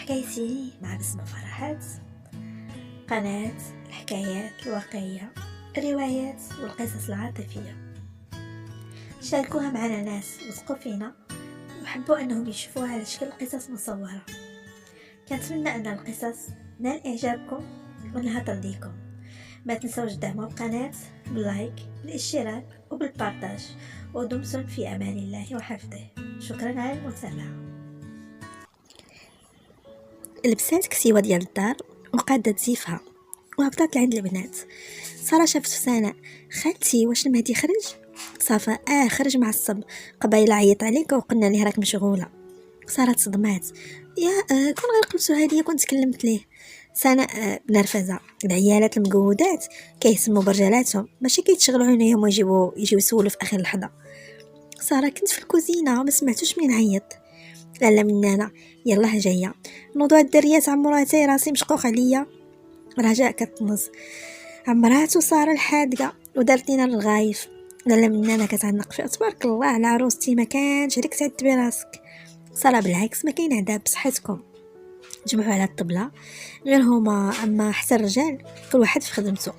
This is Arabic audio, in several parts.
حكايتي مع بسمة فرحات، قناة الحكايات الواقعية، الروايات والقصص العاطفية. شاركوها معنا ناس وثقوا فينا وحبوا أنهم يشوفوها على شكل قصص مصورة. كنتمنى أن القصص نال إعجابكم وأنها ترضيكم. ما تنسوش دعموا القناة باللايك، بالاشتراك وبالبارتاج، ودمتم في أمان الله وحفظه. شكرا على المتابعة. لبسات كسيوة ديال الدار وقادة زيفها وهبطات لعند البنات. سارة شافت سناء: خالتي واش المهدي خرج؟ صافا خرج مع الصب، قبيله عيط عليك وقلنا ليه راك مشغوله. سارة تصدمات: يا كون غير قلتو هادي كنت كلمت ليه. سناء بنرفزه: العيالات المقودات كيهتموا برجالاتهم، ماشي كيتشغلوا عينيهم ويجيو يسولوا في اخر لحظه. سارة: كنت في الكوزينه ما سمعتوش من عيط. لا من انا، يلاه جايه نوضوا الدريات عمراتي راسي مشقوق عليا. رجاء كتنص: عمراتو سارة الحادقه ودارتينا للغايف. لا من انا كتعنق فيها: تبارك الله على عروستي، ما كانش عليك تعد براسك. سارة: بالعكس ما كاين عذاب بصحتكم. جمعوا على الطبله غير هما، اما حتى الرجال كل واحد في خدمته.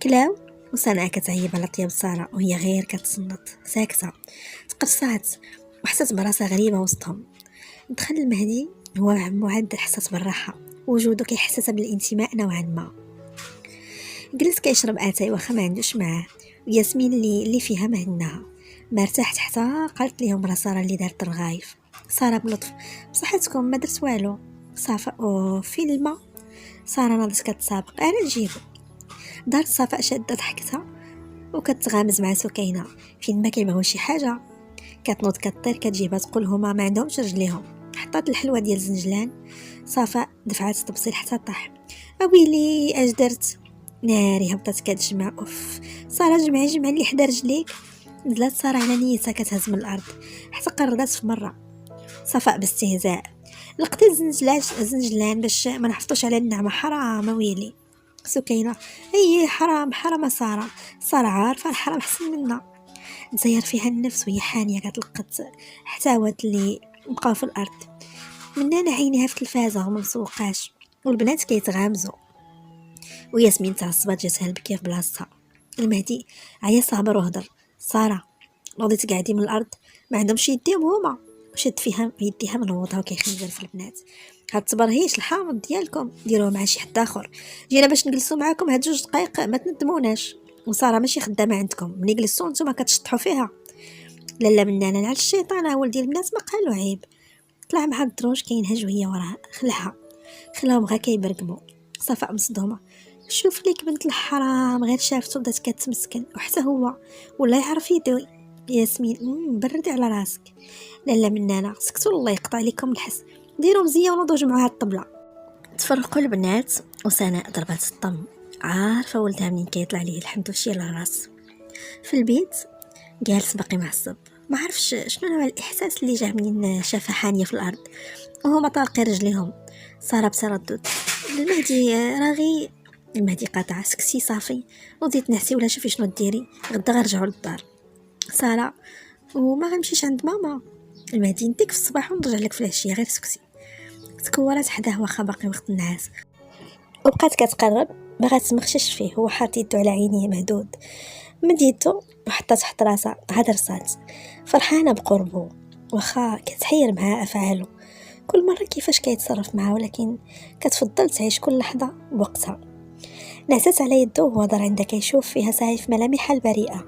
كلاو وسناء كتعيب على طياب سارة وهي غير كتصنت ساكته. تقرصات وحسات براسها غريبه وسطهم. دخل المهدي هو معد، حسات بالراحه، وجوده كيحسسها بالانتماء نوعا ما. جلس كيشرب اتاي واخا ما عندوش معاه. وياسمين اللي فيها مهنها ما ارتاحت حتى قالت لهم راه ساره اللي دارت الغايف. ساره بلطف: بصحتكم ما درت والو. صافا فين الماء؟ ساره ناضت كتسابق: انا نجيبو. دارت صفاء شاده ضحكتها وكتغامز مع سكينه: فين ما كيبغيو شي حاجه كتنوض كطير كتجيبها تقول هما ما عندهمش رجليهم. حطات الحلوه ديال زنجلان. صفاء دفعات التبصيل حتى طاح: اويلي اش درت؟ ناري هبطت كتجمع. اوف ساره جمعي اللي حدا رجليك. نزلت ساره على نيتها كتهز من الارض حتى قررت في مره. صفاء باستهزاء: لقيت زنجلان باش ما نحفظوش على النعمه، حرام ويلي. سكينه: اي حرام ساره عارفه الحرام احسن منا. تزير فيها النفس وهي حانيه كتلقط حتاوات اللي بقاو في الارض. مننا عينيها في التلفازه وما مسوقاش، والبنات كيتغامزوا. وياسمين تعصبات جاتها البكيه في بلاصتها. المهدي: عيا صابر وهضر. ساره: نوضيت قاعدين من الارض ما عندهمش يديهم هما. شد فيها بيديها منوضها وكيخنجر في البنات: هاد تبرهيش الحامض ديالكم ديروه مع شي حد اخر، جينا باش نجلسوا معاكم هاد 2 دقائق ما تندموناش. وساره ماشي خدامه عندكم، ملي جلسوا نتوما كتشطحوا فيها. لا مننا على الشيطان اول ديال البنات ما قالوا عيب. طلع مع الدروج كينهج وهي وراه، خلاهم غير كيبرقموا. صفاء مصدومه: شوف ليك بنت الحرام، غير شافته بدات كتمسكن وحتى هو ولا يعرف يدوي. ياسمين: بردي على راسك. لا مننا سكتوا الله يقطع عليكم الحس، ديروا مزيه ونوضوا جمعوا هاد الطبله. تفرقوا البنات وسناء ضربات الطم، عارفه ولدها منين كيطلع ليه الحمد وشي على الراس. في البيت جالس باقي معصب، ما عرفش شنو هو الاحساس اللي جا منين شافها حانيه في الارض وهما طالقين رجليهم. ساره بتردد: المهدي راغي. المهدي قاطع: سكسي صافي وزيد نحسي ولا شوفي شنو ديري، غدا غنرجعوا للدار. ساره: وما غنمشيش عند ماما؟ المهدي: نديك في الصباح ونرجع لك في العشيه، غير سكسي. تكورات حداه واخا باقي وقت النعاس، وبقات كتقرب باغا تمخشش فيه. هو حاط يدو على عينيه مهدود، مد يدو وحطها تحت راسها. هذا رصات فرحانه بقربه واخا كتحير مع افعاله كل مره كيفاش كيتصرف معها، ولكن كتفضل تعيش كل لحظه بوقتها. نعست على يدو وهو دار عندها كيشوف فيها سايف ملامحها البريئه.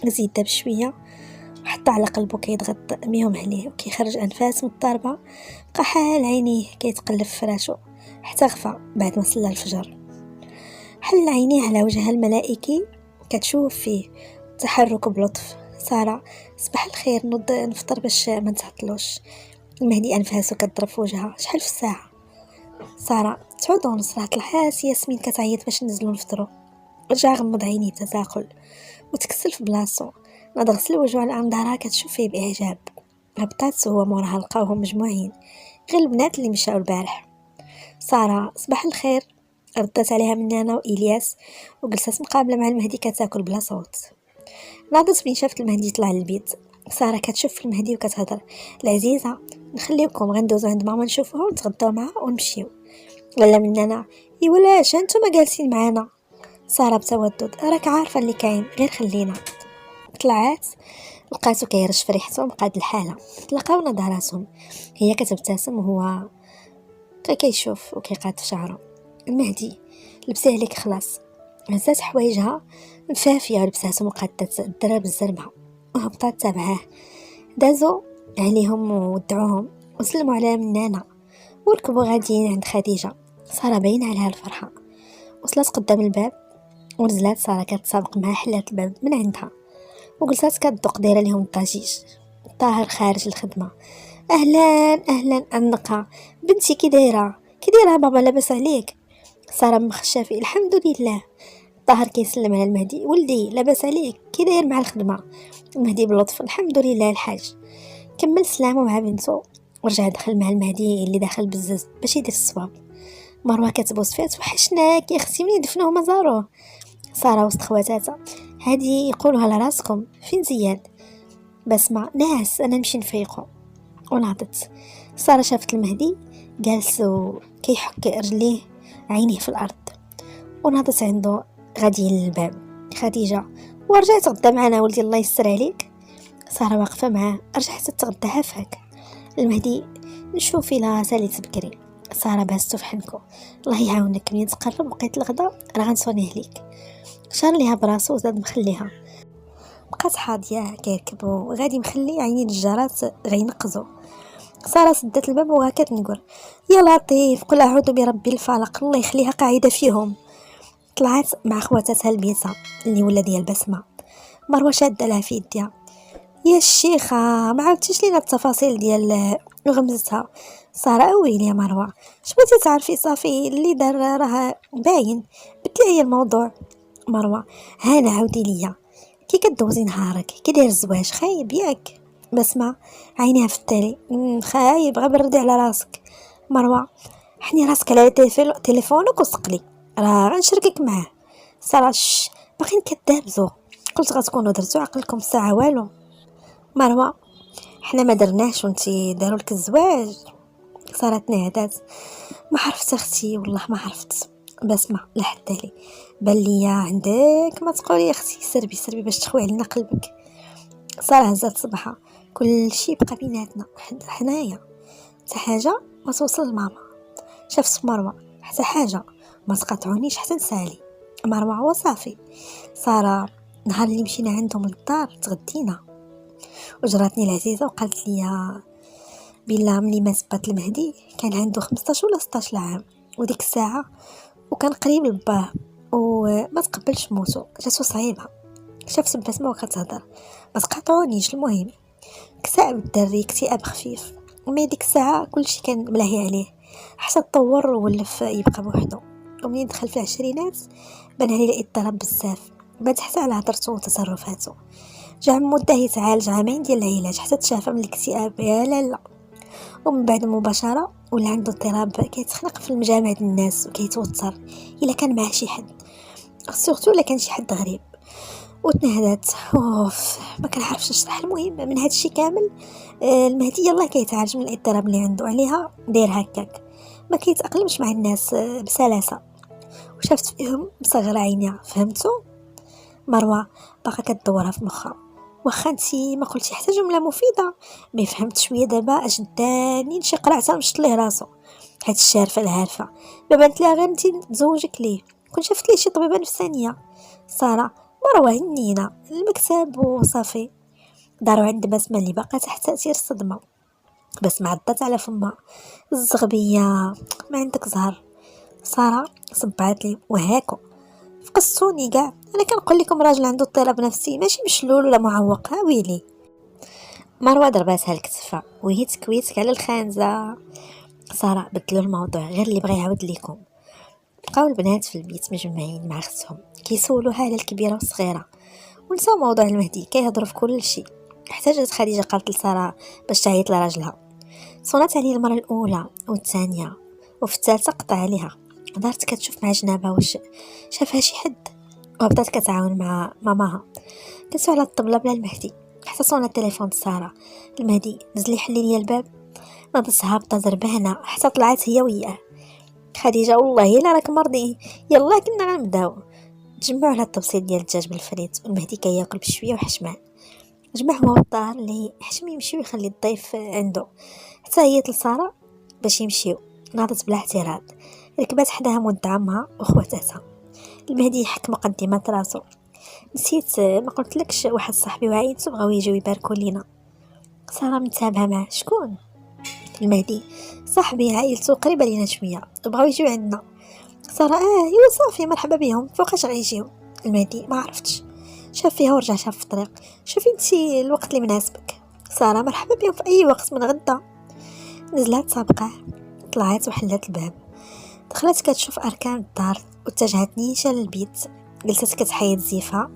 زيدها بشويه وحتى على قلبه كيضغط ميهم عليه وكيخرج انفاس مضطربه. بقى حال عينيه كيتقلب في فراشو حتى غفى. بعد ما صلى الفجر حل عينيه على وجهها الملائكي كتشوف فيه تحرك بلطف. ساره: صباح الخير، نوض نفطر باش ما نتعطلوش. المهدي انفاسو كتضرب في وجهها: شحال في الساعه؟ ساره: 9:30. راه طلعات ياسمين كتعيط باش ننزلوا نفطروا. رجع غمض عينيه تزاقل وتكسل في بلاصتو. ناض غسل وجهه على انظارها كتشوف فيه باعجاب. هبطات هو موراها لقاوهم مجموعين غير البنات اللي مشاو البارح. ساره: صباح الخير، ردت عليها منانا وإلياس وجلست مقابله مع المهدي كتاكل بلا صوت. ناضت بين شافت المهدي طلع للبيت. ساره كتشوف المهدي وكتهضر: العزيزه نخليكم غندوزو عند ماما نشوفوها ونتغداو معاها ونمشيو. ولا مننا ولاش هانتوما جالسين معانا. ساره بتودد راك عارفه اللي كاين، غير خلينا. طلعت لقاتو كيرش في ريحتهم قاد الحاله. تلقاو نظر راسهم، هي كتبتسم وهو كيشوف وكيقاد في شعره. المهدي لبسيه عليك خلاص. هزات حوايجها مفافيه ولبساتهم وقادت الدرا بالزربه وهبطات تابعاه. دازو عليهم وودعوهم وسلموا على منانا وركبوا غاديين عند خديجه. ساره باين عليها الفرحه. وصلت قدام الباب ونزلات. ساره كتسابق معها، حلات الباب من عندها وجلسات كتدق دايره لهم الضجيج. طاهر خارج الخدمه. اهلا اهلا انقه بنتي، كي دايره بابا لاباس عليك؟ ساره مخشافي الحمد لله. طاهر كيسلم على المهدي. ولدي لاباس عليك؟ كي داير مع الخدمه؟ المهدي بلطف الحمد لله الحاج. كمل سلامه مع بنته ورجع دخل مع المهدي اللي داخل بزاف باش يدير الصواب. مروه كتبوس فات وحشناك يا اختي، منين دفنوه ما زاروه؟ ساره وسط خواتاتها. هادي يقولوها لراسكم. فين زياد؟ بسمع ناس انا نمشي نفيقو. ونهضت. ساره شافت المهدي جالس كيحك رجليه عينيه في الارض ونهضت عنده غادي للباب. خديجه ورجعت تغدا معنا ولدي الله يستر عليك. ساره واقفه معاه. رجعت تتغدى هفاك. المهدي نشوف الا ساليت بكري. ساره باستو في حنكو. الله يعاونك منين تقرب وقيت الغدا راه غنصونيه ليك. شار ليها براسو وزاد مخليها. بقات حاضيه كيركبوا غادي مخلي عينين الجارات غينقزوا. ساره سدت الباب وهكا تنقر يا لطيف قل اعوذ برب الفلق الله يخليها قاعده فيهم. طلعت مع خواتاتها البيسه اللي ولا ديال بسمه. مروه شاده لها في يديها. يا الشيخه ما عاودتيش لينا التفاصيل ديال غمزتها. ساره ويلي يا مروه شبغيتي تعرفي؟ صافي اللي دار راه باين، بدلي الموضوع. مروه هانا عاودي ليا، كي كدوزي نهارك كي داير الزواج خايب ياك؟ بسمع عينيها في التالي. خايب غير بردي على راسك. مروه حني راسك على تليفونك وسقلي راه غنشركك معاه. ساره باقيين كدابزو، قلت غتكونوا درتو عقلكم الساعه والو. مروه حنا ما درناش وانتي داروا لك الزواج. ساره تنهدات. ما عرفت اختي والله ما عرفت. بسمع لحد لي بان ليا عندك ما تقولي يا اختي سربي باش تخوي علينا قلبك. ساره هزات صباحها. كل شيء بقى بيناتنا حنايا، حتى حاجه ما توصل لماما. شافت مروه حتى حاجه ما تقاطعونيش حتى نسالي. مروه وصافي. ساره نهار اللي مشينا عندهم للدار تغدينا وجراتني العزيزه وقالت لي بالله ملي ما سبات المهدي كان عنده 15 ولا 16 عام وديك الساعه وكان قريب لباه وما تقبلش موتو، جاتو صعيبه. شافت بسمه وكتهضر ما تقاطعونيش. المهم اكتئب الدري اكتئاب خفيف ومن ديك الساعه كلشي كان ملاهي عليه حتى تطور وولف يبقى بوحدو. ومنين دخل في العشرينات بان عليه الاضطراب بزاف، بات حتى على هضرته وتصرفاته. جا مده يتعالج عامين ديال العلاج حتى تشافى من الاكتئاب يا لا. ومن بعد مباشره ولا عنده اضطراب كيتخنق في المجامع ديال الناس وكيتوتر الا كان معاه شي حد، سورتو الا كان شي حد غريب. وتنهدات ما كنعرفش نشرح. المهم من هذا الشيء كامل المهدي يلاه كيتعالج من الاضطراب اللي عنده عليها داير هكاك، ما كيتاقلمش مع الناس بسلاسه. وشافت فيهم مصغر عينيها. فهمتوا؟ مروه باقا كدورها في مخها. واخا انتي ما قلتي حتى جمله مفيده ما فهمت شويه دابا اش داني شي قرعه مشط ليه راسو. هاد الشارفه الهارفه ما بانت لها غير انتي تزوجك ليه. كنت شفت ليه شي طبيبه نفسانيه. ساره مروه هنينا المكتب وصافي. داروا عند بسمه اللي باقا تحت تاثير الصدمه. بسمه عضت على فمها. الزغبيه ما عندك زهر. ساره صبعت لي وهاكو فقصوني كاع. انا كنقول لكم راجل عنده اضطراب نفسي ماشي مشلول ولا معوق. ها ويلي. مروه ضرباتها الكتفه وهي تكويتك على الخانزه. ساره بدلوا الموضوع غير اللي بغى يعاود لكم. بقاو البنات في البيت مجمعين مع اختهم كيسولوها على الكبيره والصغيره ونساو موضوع المهدي كيهضروا في كل شيء. احتاجت خديجه قالت لساره باش تعيط لراجلها. صونات عليه المره الاولى والثانيه وفي الثالثه قطع عليها. دارت كتشوف مع جنابها واش شافها شي حد وبدات كتعاون مع ماماها. كنسوا على الطبله بلا المهدي حتى صونا التليفون ساره. المهدي نزل يحل لي الباب. ناضت هابطة زربانة حتى طلعت هي وياه. خديجة والله الا راك مرضي، يلا كنا غنبداو. تجمعوا على الطبسيل ديال الدجاج بالفريت والمهدي كياكل بشويه وحشمان. جمع هو الدار اللي حشم يمشي ويخلي الضيف عنده، حتى هي لسارة باش يمشيو. ناضت بلا اعتراض، ركبات حداها مود عمها وخواتاتها. المهدي يحك مقدمات راسو. نسيت ما قلتلكش واحد صاحبي وعيلته بغاو يجيو يباركوا لينا. سارة متابعه معاه. شكون؟ المهدي صاحبي عائلته قريبه لينا شويه بغاو يجيو عندنا. سارة ايوا صافي مرحبا بهم، فوقاش غيجيو؟ المهدي ما عرفتش، شاف فيها ورجع شاف في الطريق. شوفي انتي الوقت اللي مناسبك. سارة مرحبا بهم في اي وقت من غدا. نزلات سابقه، طلعت وحلت الباب، دخلت كتشوف اركان الدار واتجهت نيشان للبيت. جلست كتحيد زيفها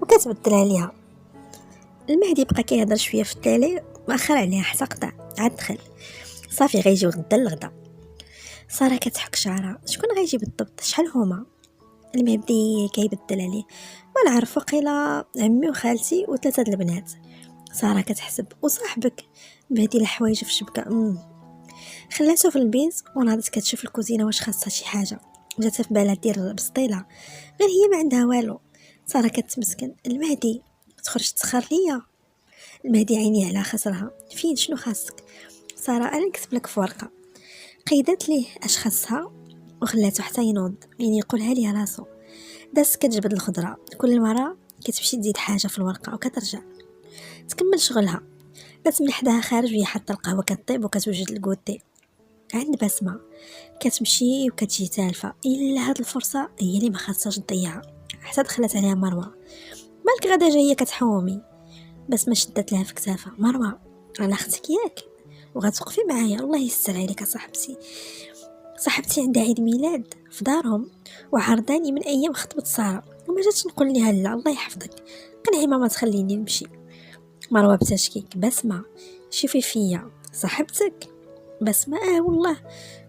وكتبدل عليها. المهدي بقى كيهضر شويه في التالي واخر عليها حتى قطع. عاد دخل صافي غيجيو غدا الغدا. سارة كتحك شعرها. شكون غيجي بالضبط؟ شحال هما؟ المهدي كيبدل عليه. ما نعرف، وقيلا عمي وخالتي وثلاثه د البنات. سارة كتحسب. وصاحبك؟ المهدي الحوايج في الشبكه. خلاتو في البيت وناضت كتشوف الكوزينه واش خاصها شي حاجه. جاتها في بالها دير بسطيله غير هي ما عندها والو. سارة كتمسكن. المهدي تخرج تسخر ليا. المهدي عينيه على خسرها. فين؟ شنو خاصك؟ سارة انا نكتب لك في ورقه. قيدت ليه اش خاصها وخلاتو حتى ينوض يعني يقولها لي راسو. داس كتجبد الخضره. كل مره كتمشي تزيد حاجه في الورقه وكترجع تكمل شغلها. دات من حداها خارج وهي حاطه القهوه كطيب وكتوجد الكوتي. عند بسمه كتمشي وكتجي تالفه. الا هاد الفرصه هي اللي ما خاصهاش تضيعها. حتى دخلت عليها مروه. مالك غدا جايه كتحومي؟ بس ما شدت لها في كتافها. مروه انا اختك ياك وغتوقفي معايا. الله يستر عليك صاحبتي عندها عيد ميلاد في دارهم وعرضاني من ايام خطبت ساره وما جاتش نقول لها لا. الله يحفظك، قنعي ماما تخليني نمشي. مروه بتشكيك. بسمه شوفي فيا صاحبتك. بسمه والله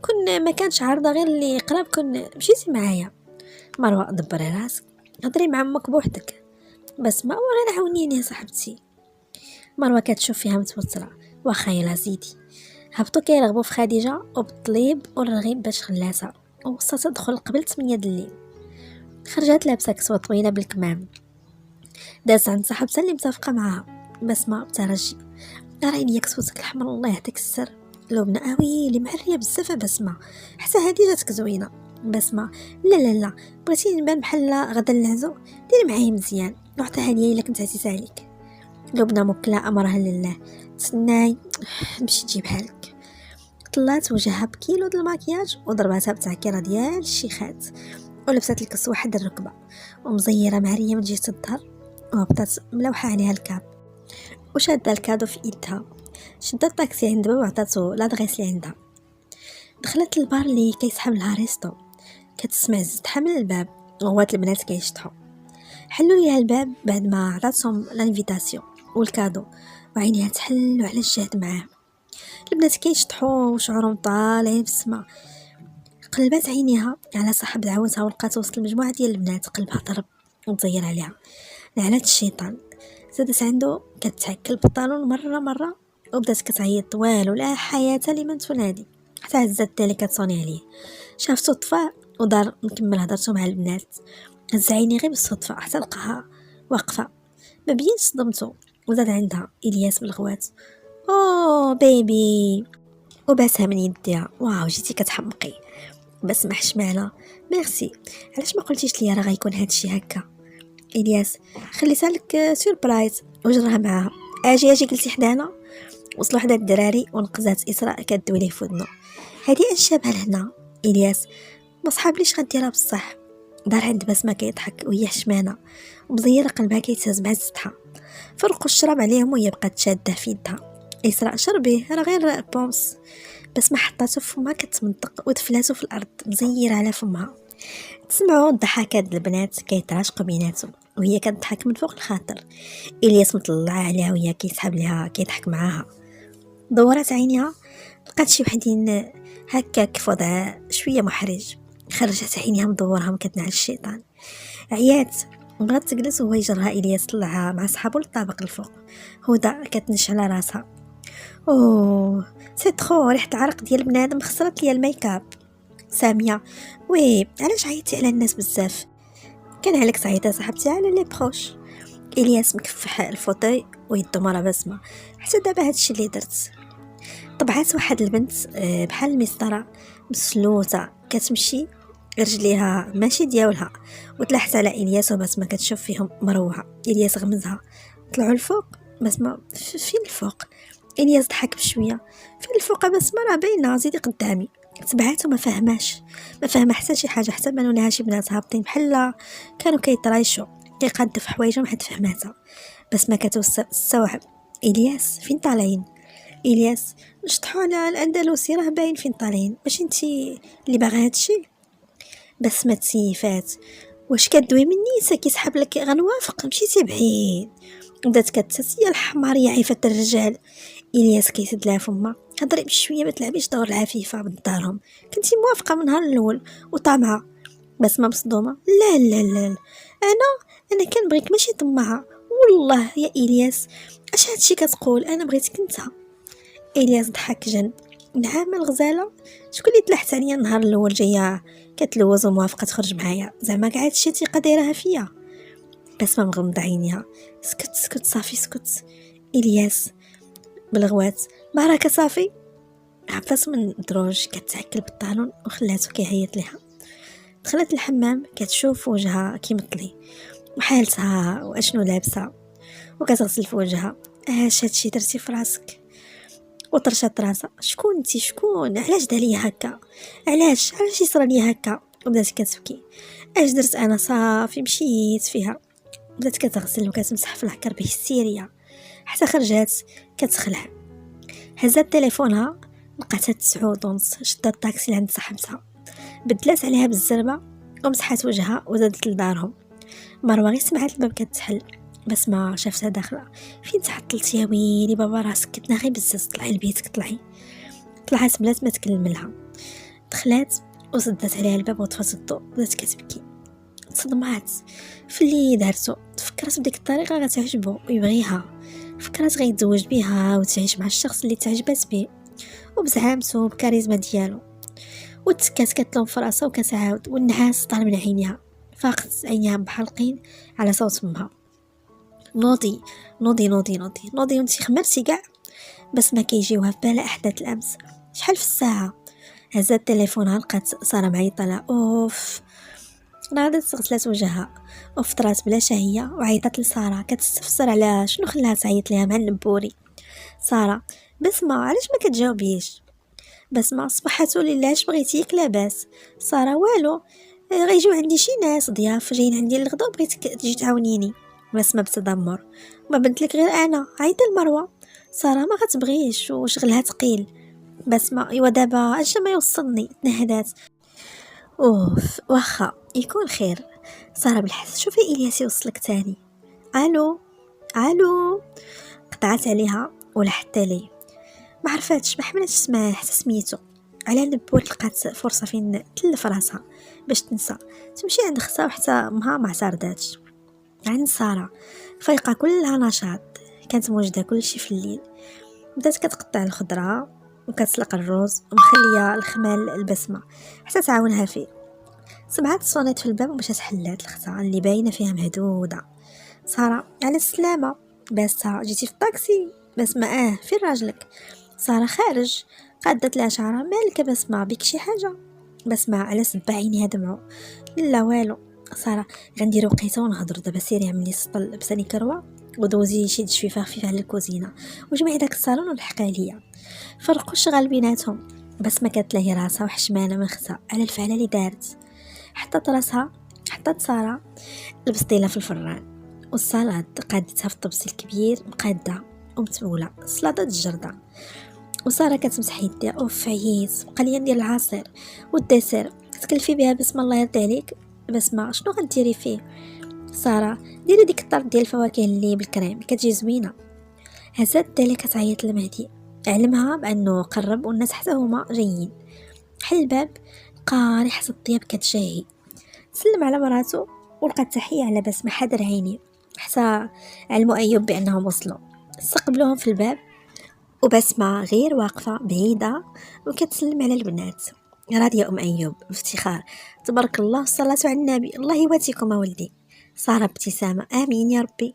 كن ما كانش عارضه غير اللي قراب كن مشيتي معايا. مروه دبري راسك، هضري مع امك بوحدك. بسمه وغير عاونيني يا صاحبتي. مروه كتشوف فيها متوتره. واخا يلا زيدي. هبطوا كيرغبوا في خديجه وبالطليب والرغيب باش خلاتها ووصلت تدخل قبل 8 د الليل. خرجت لابسه كسوه طويله بالكمام. دازت عند صاحبتها اللي متفقه معاها. بسمه بترجي. راي ليا كسوتك الحمر الله يهديك السر. لبنى اللي معريه بزاف. بسمه حتى هادي جاتك زوينه. بسمه لا بغيتيني نبان بحال غدا نعزو. ديري معايا مزيان نعطيها ليا الا كنت عزيزه عليك. لبنى مكلا امرها لله. تسناي نمشي نجيبها لك. طلعت وجهها بكيلو د الماكياج وضرباتها بتعكيره ديال الشيخات ولبست الكسوه حد الركبه ومزيره معريه من جهه الظهر وهبطت ملوحه عليها الكاب وشاده الكادو في ايدها. شدت الطاكسي عند باب وعطاتو لادغيس اللي عندها. دخلت البار اللي كيسحب لها ريستو. كتسمع زحام من الباب وهوات البنات كيشطحوا. حلوا ليها الباب بعد ما عطاتهم لانفيتاسيون والكادو وعينيها تحلوا على الجهد معاه. البنات كيشطحوا وشعورهم طالعين في السما. قلبات عينيها على صاحب دعوتها ولقات وسط المجموعه ديال البنات. قلبها ضرب وتزير عليها. لعنات الشيطان. زادت عنده كتعكل البنطلون مره وبدات كتعيط. والو لا حياه لمن تنادي. حتى هزت التالي كتصوني عليه. شافتو طفى ودار نكمل هضرته مع البنات. هز عيني غير بالصدفه حتى لقاها واقفه. ما بينش صدمته وزاد عندها الياس بالغوات. اوه بيبي وباسها من يديها. واو جيتي كتحمقي. بس ما حشمعنا ميرسي. علاش ما قلتيش ليا راه غيكون هادشي هكا؟ الياس خليتها لك سوربرايز وجرها معاها. اجي جلسي حدانا. وصلوا حدا الدراري ونقزات اسراء كدوي ليه فودنو. هادي انشابها لهنا. الياس ما صحابليش غديرها بصح. دار عند بسمه كيضحك وهي حشمانه ومزيره قلبها كيتهز بعزتها. فرقوا الشراب عليهم وهي بقات شاده في يدها. اسراء شربي راه غير بونس. بس ما حطاتو في فمها كتمنطق ودفلاتو في الارض مزيره على فمها. تسمعوا الضحكات البنات كيتراشقوا بيناتهم وهي كتضحك من فوق الخاطر. الياس مطلع عليها وهي كيسحب ليها كيضحك معاها. دورات عينيها لقات شي وحدين هكاك في وضع شويه محرج. خرجت عينيها مدورها مكتنع الشيطان. عيات بغات تجلس وهو يجرها. الياس طلعها مع صحابو للطابق الفوق. هدى كتنش على راسها اوه سي ترو، ريحه العرق ديال بنادم خسرت ليا الميكاب. ساميه: وي علاش عيطتي على الناس بزاف؟ كان عليك تعيطي صاحبتي على لي بروش. الياس مكفح الفوطي ويدو مرة بسمه: حتى دابا هادشي اللي درت. طبعات واحد البنت بحال المسطره مسلوطه كتمشي رجليها ماشي ديالها، وتلاحت على الياس وبسمه كتشوف فيهم مروعه. الياس غمزها: طلعوا الفوق. بسمه: فين الفوق؟ الياس ضحك بشويه: فين الفوق بسمه؟ راه باينه، زيدي قدامي. تبعاتو ما فاهمه حتى شي حاجه، حتى بانوا لها شي بنات هابطين بحال كانوا كيطرايشوا كيقادوا في حوايجهم حد فهماتها. بس ما كتستوعب: الياس فين طالعين؟ الياس: نشطحوا على الاندلسي، راه باين فين طالعين، باش انتي اللي باغا هادشي. بس ما تسيفات: واش كدوي مني كيسحب لك؟ غنوافق، مشيتي بعيد. بدات كتسس: يا الحمار يا عيفه الرجال. الياس كيسد لها فما: هضري بشويه، ما تلعبيش دور العفيفه بدارهم، كنتي موافقه من نهار الاول وطامعه. بس ما مصدومه: لا لا لا، انا كنبغيك ماشي طماعه، والله يا الياس اش هادشي كتقول؟ انا بغيتك انت. الياس ضحك جن: نعم الغزاله، شكون اللي تلحت عليا النهار الاول جايه كتلوز وموافقه تخرج معايا؟ زعما كاع هادشي ثقه دايرها فيا. بس ما مغمضه عينيها: سكت صافي سكت. الياس بالغوات: ما راك صافي؟ هبطت من الدروج كتعكل بالطالون وخلاتو كيعيط ليها. دخلت الحمام كتشوف وجهها كيمطلي وحالتها واشنو لابسه، وكتغسل في وجهها: اش هادشي درتي في راسك؟ وطرشات راسها: شكون انتي؟ شكون؟ علاش داليا هكا؟ علاش يصرى ليا هكا؟ وبدات كتبكي: اش درت انا؟ صافي مشيت فيها. بدات كتغسل وكتمسح في الحكر بهستيريا حتى خرجات كتخلع. هزات تليفونها لقاتها 9:30. شدات الطاكسي لعند صاحبتها، بدلات عليها بالزربه ومسحات وجهها وزادت لدارهم. مروه غير سمعت الباب كتحل، بس ما شافتها داخله. فين تعطلتي يا ويلي بابا راسك كتناغي بزاف، طلعي لبيتك طلعي. طلعت بلات ما تكلم لها، دخلات وسدت عليها الباب وطفات الضوء. بدات كتبكي، تصدمات في اللي دارتو، تفكرت بديك الطريقه غتعجبو ويبغيها، فكرت غيتزوج بها وتعيش مع الشخص اللي تعجبات به وبزعامته وبكاريزما ديالو. وتسكات كتلوم في راسها وكتعاود، والنعاس طار من عينيها. فاقت عينيها محلقين على صوت امها: نوضي نوضي نوضي نوضي نوضي، وانتي خمرتي كاع. بس ما كيجيوها في بالها احداث الامس. شحال في الساعه؟ هزات تليفونها لقات ساره معيطه لها: اوف. ناضت غسلات وجهها وفطرات بلا شهيه وعيطت لساره كتستفسر على شنو خلاها تعيط ليها مع النبوري. ساره: بسمه علاش ما كتجاوبيش؟ بسمه: صبحاتو لله، اش بغيتيك؟ لاباس. ساره: والو، غيجيو عندي شي ناس ضياف جايين عندي للغدا وبغيتك تجي تعاونيني. بسمه بتذمر: ما بنت لك غير انا، عيطي لمروه. ساره: ما غتبغيش وشغلها ثقيل. بسمه: ايوا دابا اش ما يوصلني؟ تنهدات: اوف واخا يكون خير. ساره بالحس: شوفي الياس يوصلك تاني. الو الو. قطعت عليها ولا حتى لي ما عرفاتش، ما حملتش اسمها حتى سميتو. على النبور لقات فرصه فين تلف راسها باش تنسى تمشي عند اختها، وحتى امها ما اعترضاتش. عند ساره فايقه كلها نشاط، كانت موجده كلشي في الليل. بدات كتقطع الخضره وكتسلق الروز ومخليه الخمال البسمه حتى تعاونها فيه. سمعت صونيت في الباب ومشات حلات لختها اللي باينه فيها مهدوده: ساره على السلامه. باسها: جيتي في الطاكسي؟ بسمه: فين راجلك؟ ساره: خارج. قادت لها شعرها: مالك بسمه، بك شي حاجه؟ بسمه: على سبع عينيها دمعوا. لا والو. ساره: غندير وقيته ونهضروا دابا، سيري عملي سطل لبساني كروه ودوزي شي تجفيفه خفيفه على الكوزينه وجمعي داك الصالون ولحقي ليا. فرقوا الشغل بيناتهم. بس ما كانت لهي راسها وحشمانه من اختها على الفعله اللي دارت. حطت راسها، حطت ساره البسطيله في الفران والسلطه قادتها في الطبسي الكبير مقاده ومتبوله سلطه الجرده. وساره كتمسح يديها: اوف عييت، بقى لي ندير العصير والدسر تكلفي بها. بسم الله يرضي عليك. بسمه: شنو غديري فيه؟ ساره: ديري ديك الطرد ديال الفواكه اللي بالكريم كتجي زوينه. هزات دالي كتعيط لمهدي، علمها بانه قرب والناس حتى هما جايين. حل الباب لقى ريحه الطياب كتشهي، سلم على مراته ولقى تحيه على بسمه حضر عيني حتى علموا ايوب بانهم وصلوا. استقبلوهم في الباب وبسمة غير واقفة بعيدة وكتسلم على البنات. راضية أم أيوب بافتخار: تبارك الله والصلاة على النبي، الله يواتيكم ولدي. سارة ابتسامة: آمين يا ربي.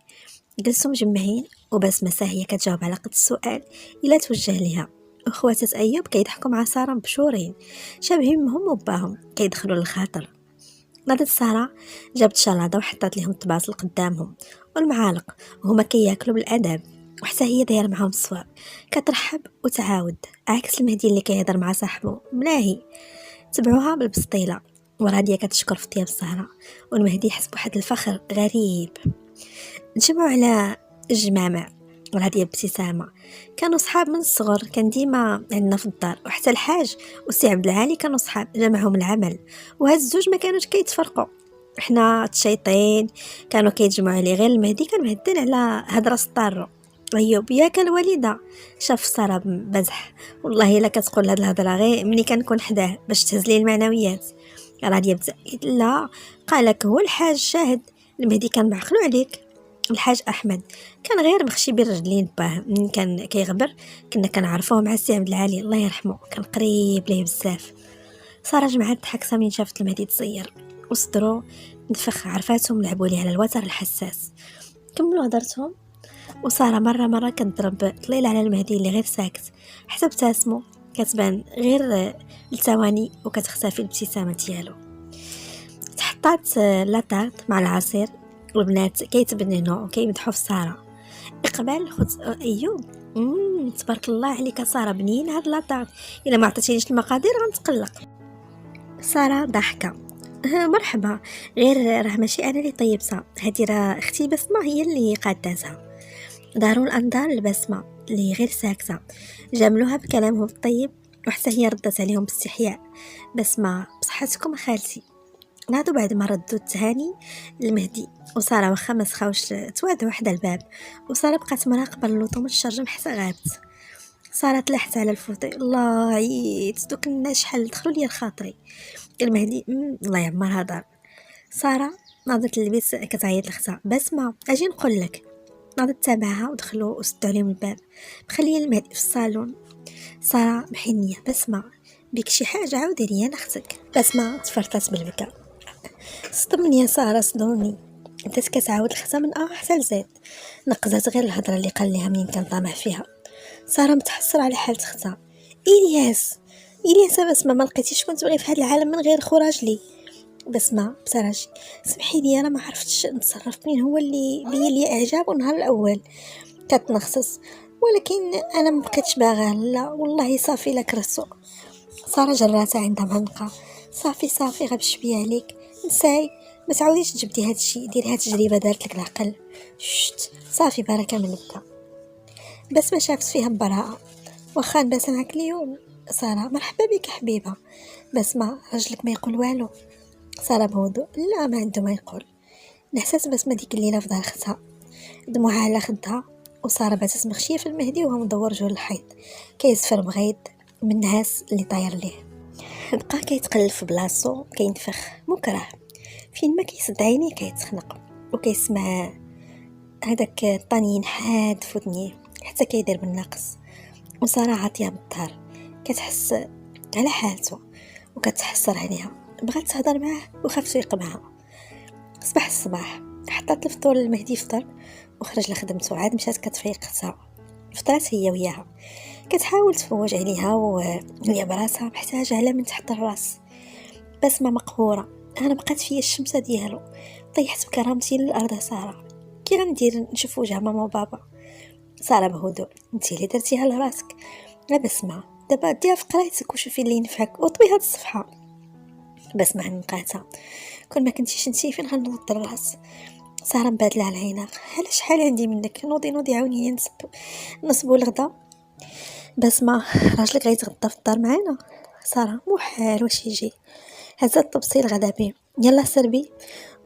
جلسوا مجمعين وبسمة ساهية كتجاوب على قد السؤال إلا توجه لها. أخواتة أيوب كيضحكوا مع سارة مبشورين، شابهين امهم وباهم كيدخلوا للخاطر. ناضت سارة جابت شلاضة وحطات لهم الطباصل قدامهم والمعالق وهما كياكلوا بالادب، وحتى هي دايره معاهم الصواب، كترحب وتعاود عكس المهدي اللي كيهضر مع صاحبه ملاهي. تبعوها بالبسطيله وراديه كتشكر في طياب سارة، والمهدي يحس بواحد الفخر غريب. نجمعوا على الجمامع وراديه بابتسامه. كانوا صحاب من الصغر، كان ديما عندنا في الدار، وحتى الحاج وسي عبد العالي كانوا صحاب، جمعهم العمل، وهاد الزوج ما كانوش كيتفرقوا. احنا الشيطين كانوا كيتجمعوا عليه، غير المهدي كان مهدل على هضره سطارو. ايوب ياك الوالده شاف سارة بمزح: والله الا كتقول هاد الهضره غير ملي كنكون حداه باش تهز لي المعنويات. راضيه بتأكيد: لا، قالك هو الحاج شاهد، المهدي كان معقلو عليك. الحاج احمد كان غير مخشي بين رجلين باه، من كان كيغبر كنا كنعرفوه مع السي عبد العالي الله يرحمه، كان قريب ليه بزاف. ساره جمعت ضحكت من شافت المهدي تصير وصدرو نفخ، عرفاتهم لعبوا ليه على الوتر الحساس. كملوا هضرتهم وساره مره كتضرب طليل على المهدي اللي غير ساكت، حتى ابتسمو كتبان غير لثواني وكتختفي الابتسامه ديالو. تحطات لاطارت مع العصير والبنات كيتبننوا وكيمدحوا في ساره. اقبال خد ايوب: تبارك الله عليك ساره، بنين هاد لاطارت، الا ما عطيتينيش المقادير غنتقلق. ساره ضحكه: مرحبا، غير راه ماشي انا اللي طيبتها، هادي راه اختي بسمه هي اللي قادتها. داروا الانظار لبسمه اللي غير ساكته، جاملوها بكلامهم الطيب، وحتى هي ردت عليهم باستحياء: بسمه بصحتكم خالتي. نادوا بعد ما ردوا التهاني المهدي وساره واخا ما سخاوش توادوا حدا الباب، وساره بقات مراقبه اللطم الشرجم حتى غابت. ساره تلحت على الفوطي: الله عييت، دوك الناس شحال دخلوا لي الخاطري. المهدي: الله يعمر هدار. ساره ناضت للبيت كتعيط لختها: بسمه اجي نقول لك. ناضت تابعها ودخلوا وسدوا عليهم الباب، مخليه المهدي في الصالون. ساره بحنيه: بسمه بك شي حاجه عاودي لي انا اختك. بسمه تفرطات بالبكا: صدمني يا ساره صدمني. بدات كتعاود الختها من حتى لزيد، نقزات غير الهضره اللي قال لها منين كان طامع فيها. ساره متحسره على حالة اختها: الياس بسمه، ما لقيتيش كنت بغي في هذا العالم من غير خو راجلي. بسمه بتراجي: سمحي لي انا ما عرفتش نتصرف، مين هو اللي لي اعجابه النهار الاول كتنخصص، ولكن انا ما بقيتش باغا، لا والله صافي لا كرهتو. ساره جراتها عندها مهنقه: صافي غير بشويه عليك، نساي، ما تعاوديش تجبدي هاد الشيء، ديري هاد التجربه دارت لك العقل. صافي بركه من البدا. بس ما شافت فيها براءه: واخا نبات معك اليوم. ساره: مرحبا بك حبيبه. بس ما راجلك ما يقول والو. ساره بهدوء: لا ما عنده ما يقول. نحسات بس ما ديك الليله في دار اختها، دموعها على خدها، وساره باتت مخشيه في المهدي وهو مدور وجهه للحيط كيزفر بغيض من الناس اللي طاير ليه. بقى كيتقلب في بلاصتو كينفخ مكره، فين ما كيسد عينيه كيتخنق، وكيسمع هذاك الطنين حاد في ودنيه حتى كيدير بالنقص. وساره عاطيه بالظهر كتحس على حالته وكتحسر عليها، بغات تهضر معاه وخافت يقمعها. صباح الصباح حطات الفطور للمهدي فطر وخرج لخدمته، عاد مشات كتفيق اختها. فطرات هي وياها كتحاول تفوج عليها وهي براسها محتاجه على من تحت الراس. بس ما مقهوره: انا بقات فيا الشمسه ديالو، طيحت بكرامتي للارض. ساره: كي غندير نشوف وجه ماما وبابا؟ ساره بهدوء: انتي اللي درتيها لراسك، لا بسمه دابا ديها في قرايتك وشوفي اللي ينفعك وطوي هاد الصفحه. بس ما عنقاتها: كل ما كنتيش انتي فين غنوض الراس؟ ساره مبادله على عينها: على شحال عندي منك، نوضي عاونيني نصبوا الغدا. بس ما راجلك غيتغدى في الدار معانا؟ ساره: مو حال واش يجي، هزت الطبسيل غدا بيه، يلا سربي.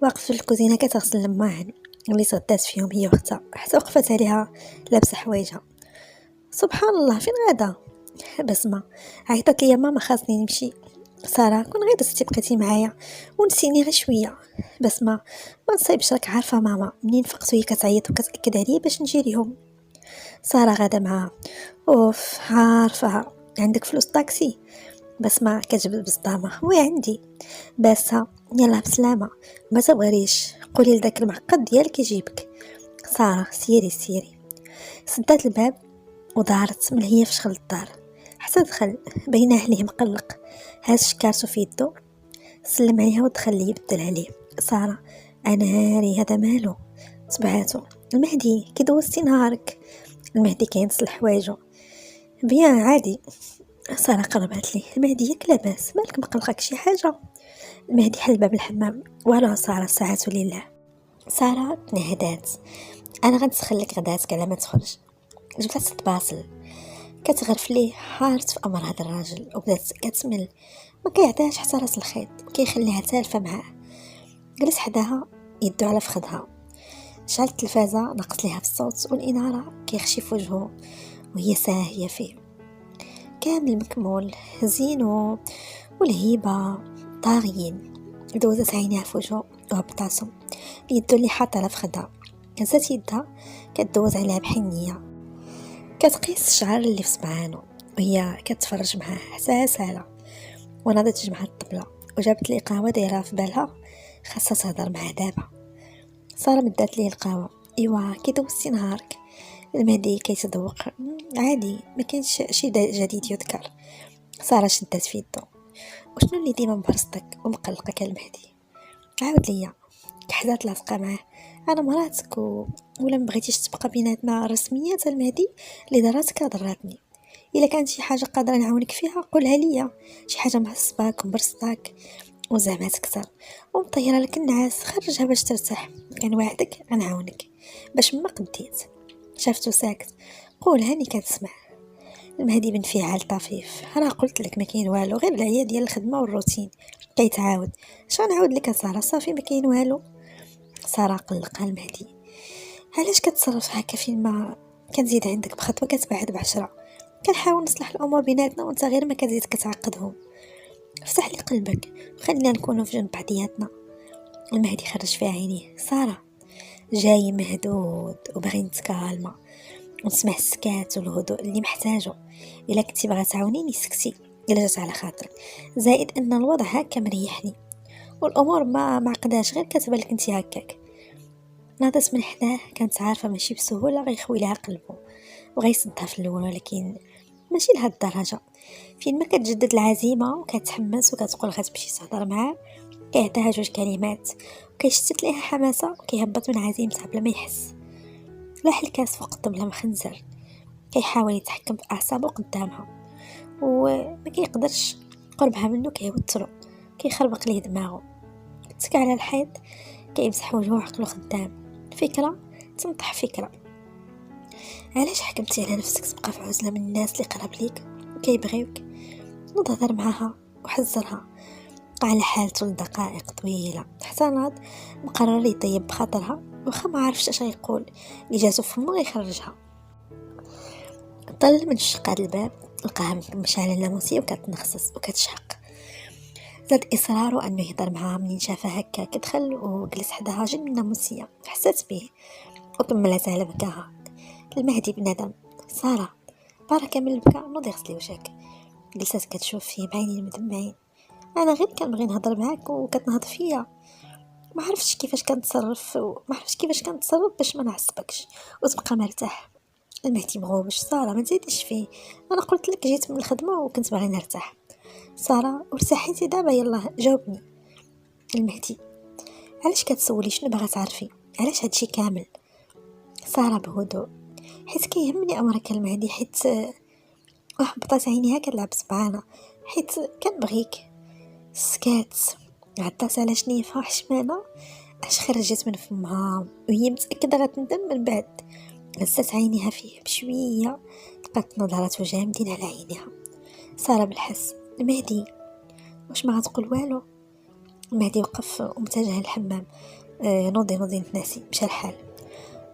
واقف في الكوزينه كتغسل الماعن اللي تغدات فيهم هي واختها، حتى وقفت عليها لابسه حوايجها. سبحان الله فين غدا؟ بس ما عيطت لي ماما خاصني نمشي. ساره: كون غير درتي بقيتي معايا ونسيني غير شويه. بس ما نصيبش، راك عارفه ماما منين فقت وهي كتعيط وكتاكد عليا باش نجي ليهم. سارة غادا معاها. اوف عارفة عندك فلوس طاكسي؟ بس ما كتجبد بصدامة. وي عندي. باسها يلا بسلامة. ما تبغريش قولي لذاك المعقد ديالك يجيبك. سارة سيري سيري. سدات الباب ودارت من هي في شغل الدار حتى دخل بينه عليه مقلق. هاز كارتو في يدو سلم عليها ودخل لي يبدل عليه. سارة انا هاري هذا مالو؟ تبعاتو المهدي كي دوزتي نهارك؟ المهدي كينصلح حوايجو. بيان عادي. سارة قربت لي. المهدي ياك لاباس مالك مقلقك شي حاجة؟ المهدي حل باب الحمام. والو سارة ساعات لله. سارة تنهدات. انا غنسخن لك غداتك على ما تخرج. جبت 6 باصل كتغرف ليه حارت في امر هذا الراجل وبدات كتمل. ما كيعطيهاش حتى راس الخيط كيخليها تالفه معاه. جلس حداها يدو على فخدها. شعلت التلفازه نقص ليها في الصوت والاناره كيخشي في وجهه وهي ساهيه فيه كامل مكمول زينو والهيبه طاغيين. دوزت عينيها في وجهه وهبطاسو يدو اللي حاطه على فخدها. هزات يدها كتدوز عليها بحنيه كتقيس الشعر اللي في صبعانو وهي كتفرج معاه حتى سالة وناضت تجمع الطبلة وجابت لي قهوة دايرة في بالها خاصها تهضر معاه دابا. سارة مدات ليه القهوة. ايوا كي دوزتي نهارك؟ المهدي كيتذوق عادي ما كاينش شي جديد يذكر. سارة شدات في يدو. وشنو اللي ديما مبرصتك ومقلقك المهدي؟ عاود ليا. كحدات لاصقه معاه. انا مراتك ولا مبغيتيش تبقى بيناتنا رسميات المهدي؟ اللي دراتك ضراتني. الا كانت شي حاجه قادره نعاونك فيها قولها ليا. شي حاجه معصباك ومبرصتك وزعما تكثر ومطيره لك النعاس خرجها باش ترتاح. كنوعدك غنعاونك باش ما قديت. شافتو ساكت قول هاني كتسمع. المهدي بن فعال طفيف. راه قلت لك ما كاين والو غير العيا ديال الخدمه والروتين كيتعاود. اش غنعاود لك ساره صافي ما كاين والو. ساره قلقها المهدي. علاش كتصرف هكا فين ما كنزيد عندك بخطوه كتبعد ب10؟ كنحاول نصلح الامور بيناتنا وانت غير ما كتزيد كتعقدهم. افتح لي قلبك وخلينا نكونوا في جنب بعضياتنا. المهدي خرج في عينيه. ساره جاي مهدود وباغي نتكالما ونسمع السكات والهدوء اللي محتاجه. الا كنتي باغا تعاونيني سكتي الا جات على خاطرك. زائد ان الوضع هكا مريحني والامور ما معقداش غير كتبان لك انت هكاك. ناضت من حداه كانت عارفه ماشي بسهوله غيخوي لها قلبه وغيصدها في الاول ولكن ماشي لهاد الدرجه. فين ما كتجدد العزيمه وكتحمس وكتقول غتمشي تهضر معاه كيعطيها جوج كلمات وكيشتت ليها حماسه وكيهبط من عزيمتها بلا ما يحس. لاح الكاس فوق الطبله مخنزر كيحاول يتحكم في اعصابه قدامها وما كيقدرش. قربها منه كيوترو كيخربق ليه دماغه. تك على الحيط كيمسح وجهه وعقله خدام. فكره تنطح فكره. علاش حكمتي على نفسك تبقى في عزله من الناس اللي قرب ليك وكيبغيوك؟ نوض هضر معاها وحذرها. على حالته لدقائق طويله حتى ناض مقرر يطيب بخاطرها وخا ما عرفش اش يقول. اللي جاتو فمو غيخرجها. طل من شقاد الباب لقاها مشعله الناموسيه وكتنخصص وكتشحق. زاد اصراره انه يهضر معها. منين شافها هكا كدخل وجلس حداها جن الناموسيه حسات به وكملت على بكاها. المهدي بندم. ساره بارك من البكاء نوضي غسلي وجهك. جلست كتشوف فيه بعينين مدمعين. انا غير كنبغي نهضر معاك وكتنهض فيا. ما عرفتش كيفاش كنتصرف باش ما نعصبكش وتبقى مرتاح. المهدي مغوبش. ساره ما تزيدش فيه. انا قلت لك جيت من الخدمه وكنت باغي نرتاح. ساره ارتاحيتي دابا يلا جاوبني. المهدي علاش كتسولي شنو باغا تعرفي؟ علاش هادشي كامل؟ ساره بهدوء. حيت كيهمني امرك المهدي. حيت وهبطات عينيها كتلعب صبعانه. حيت كنبغيك. سكات عطات على شنيفها حشمانه اش خرجت من فمها وهي متاكده غتندم من بعد. هزت عينيها فيه بشويه لقات نظرات جامدين على عينيها. ساره بالحس. المهدي واش ما غتقول والو؟ المهدي وقف ومتجه للحمام. نوضي نتناسي مشى الحال.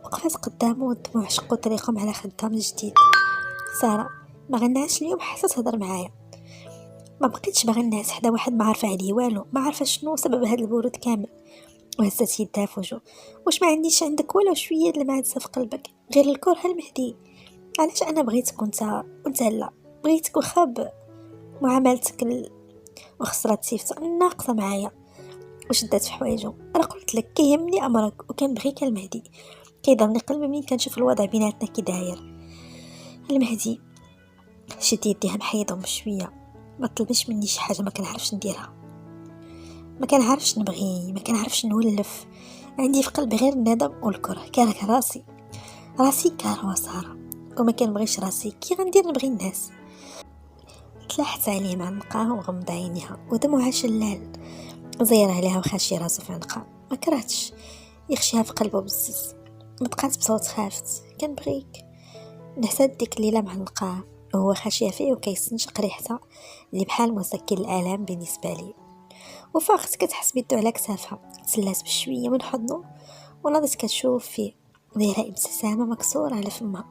وقفت قدامه والدموع شقوا طريقهم على خدها من جديد. ساره ما غنعش اليوم حتى تهضر معايا. ما بقيتش باغا الناس حدا واحد ما عارفه عليه والو. ما عارفه شنو سبب هذا البرود كامل. وهزت يدها في وجهه. واش ما عندك ولا شويه د المعزه في قلبك غير الكره المهدي؟ علاش انا بغيتك وانت لا بغيتك واخا معاملتك وخسرات سيفته ناقصه معايا وشدات في حوايجو. انا قلت لك كيهمني امرك وكنبغيك المهدي. كيضرني قلبي ملي كنشوف الوضع بيناتنا كي داير. المهدي شد يديها محيدهم بشويه. ما طلبش مني شي حاجه ما كنعرفش نديرها، ما كنعرفش نبغي، ما كنعرفش نولف. عندي في قلبي غير الندم والكره. كاره راسي كارهه ساره، وما كنبغيش راسي. كي غندير نبغي الناس. تلاحت عليه مع نقاه وغمض عينيها ودموعها شلال. زير عليها وخاشي راسو في عنقها. ما كرهتش يخشيها في قلبه بزز. بقات بصوت خافت كنبغيك. نحسد ديك الليله مع نقاه وهو خاشيه فيه وكيستنشق ريحتها اللي بحال مسكن الالام بالنسبه لي. وفاقت كتحس بيدو على كتافها. تسلات بشويه من حضنه وناضت كتشوف فيه دايره ابتسامه مكسوره على فمها.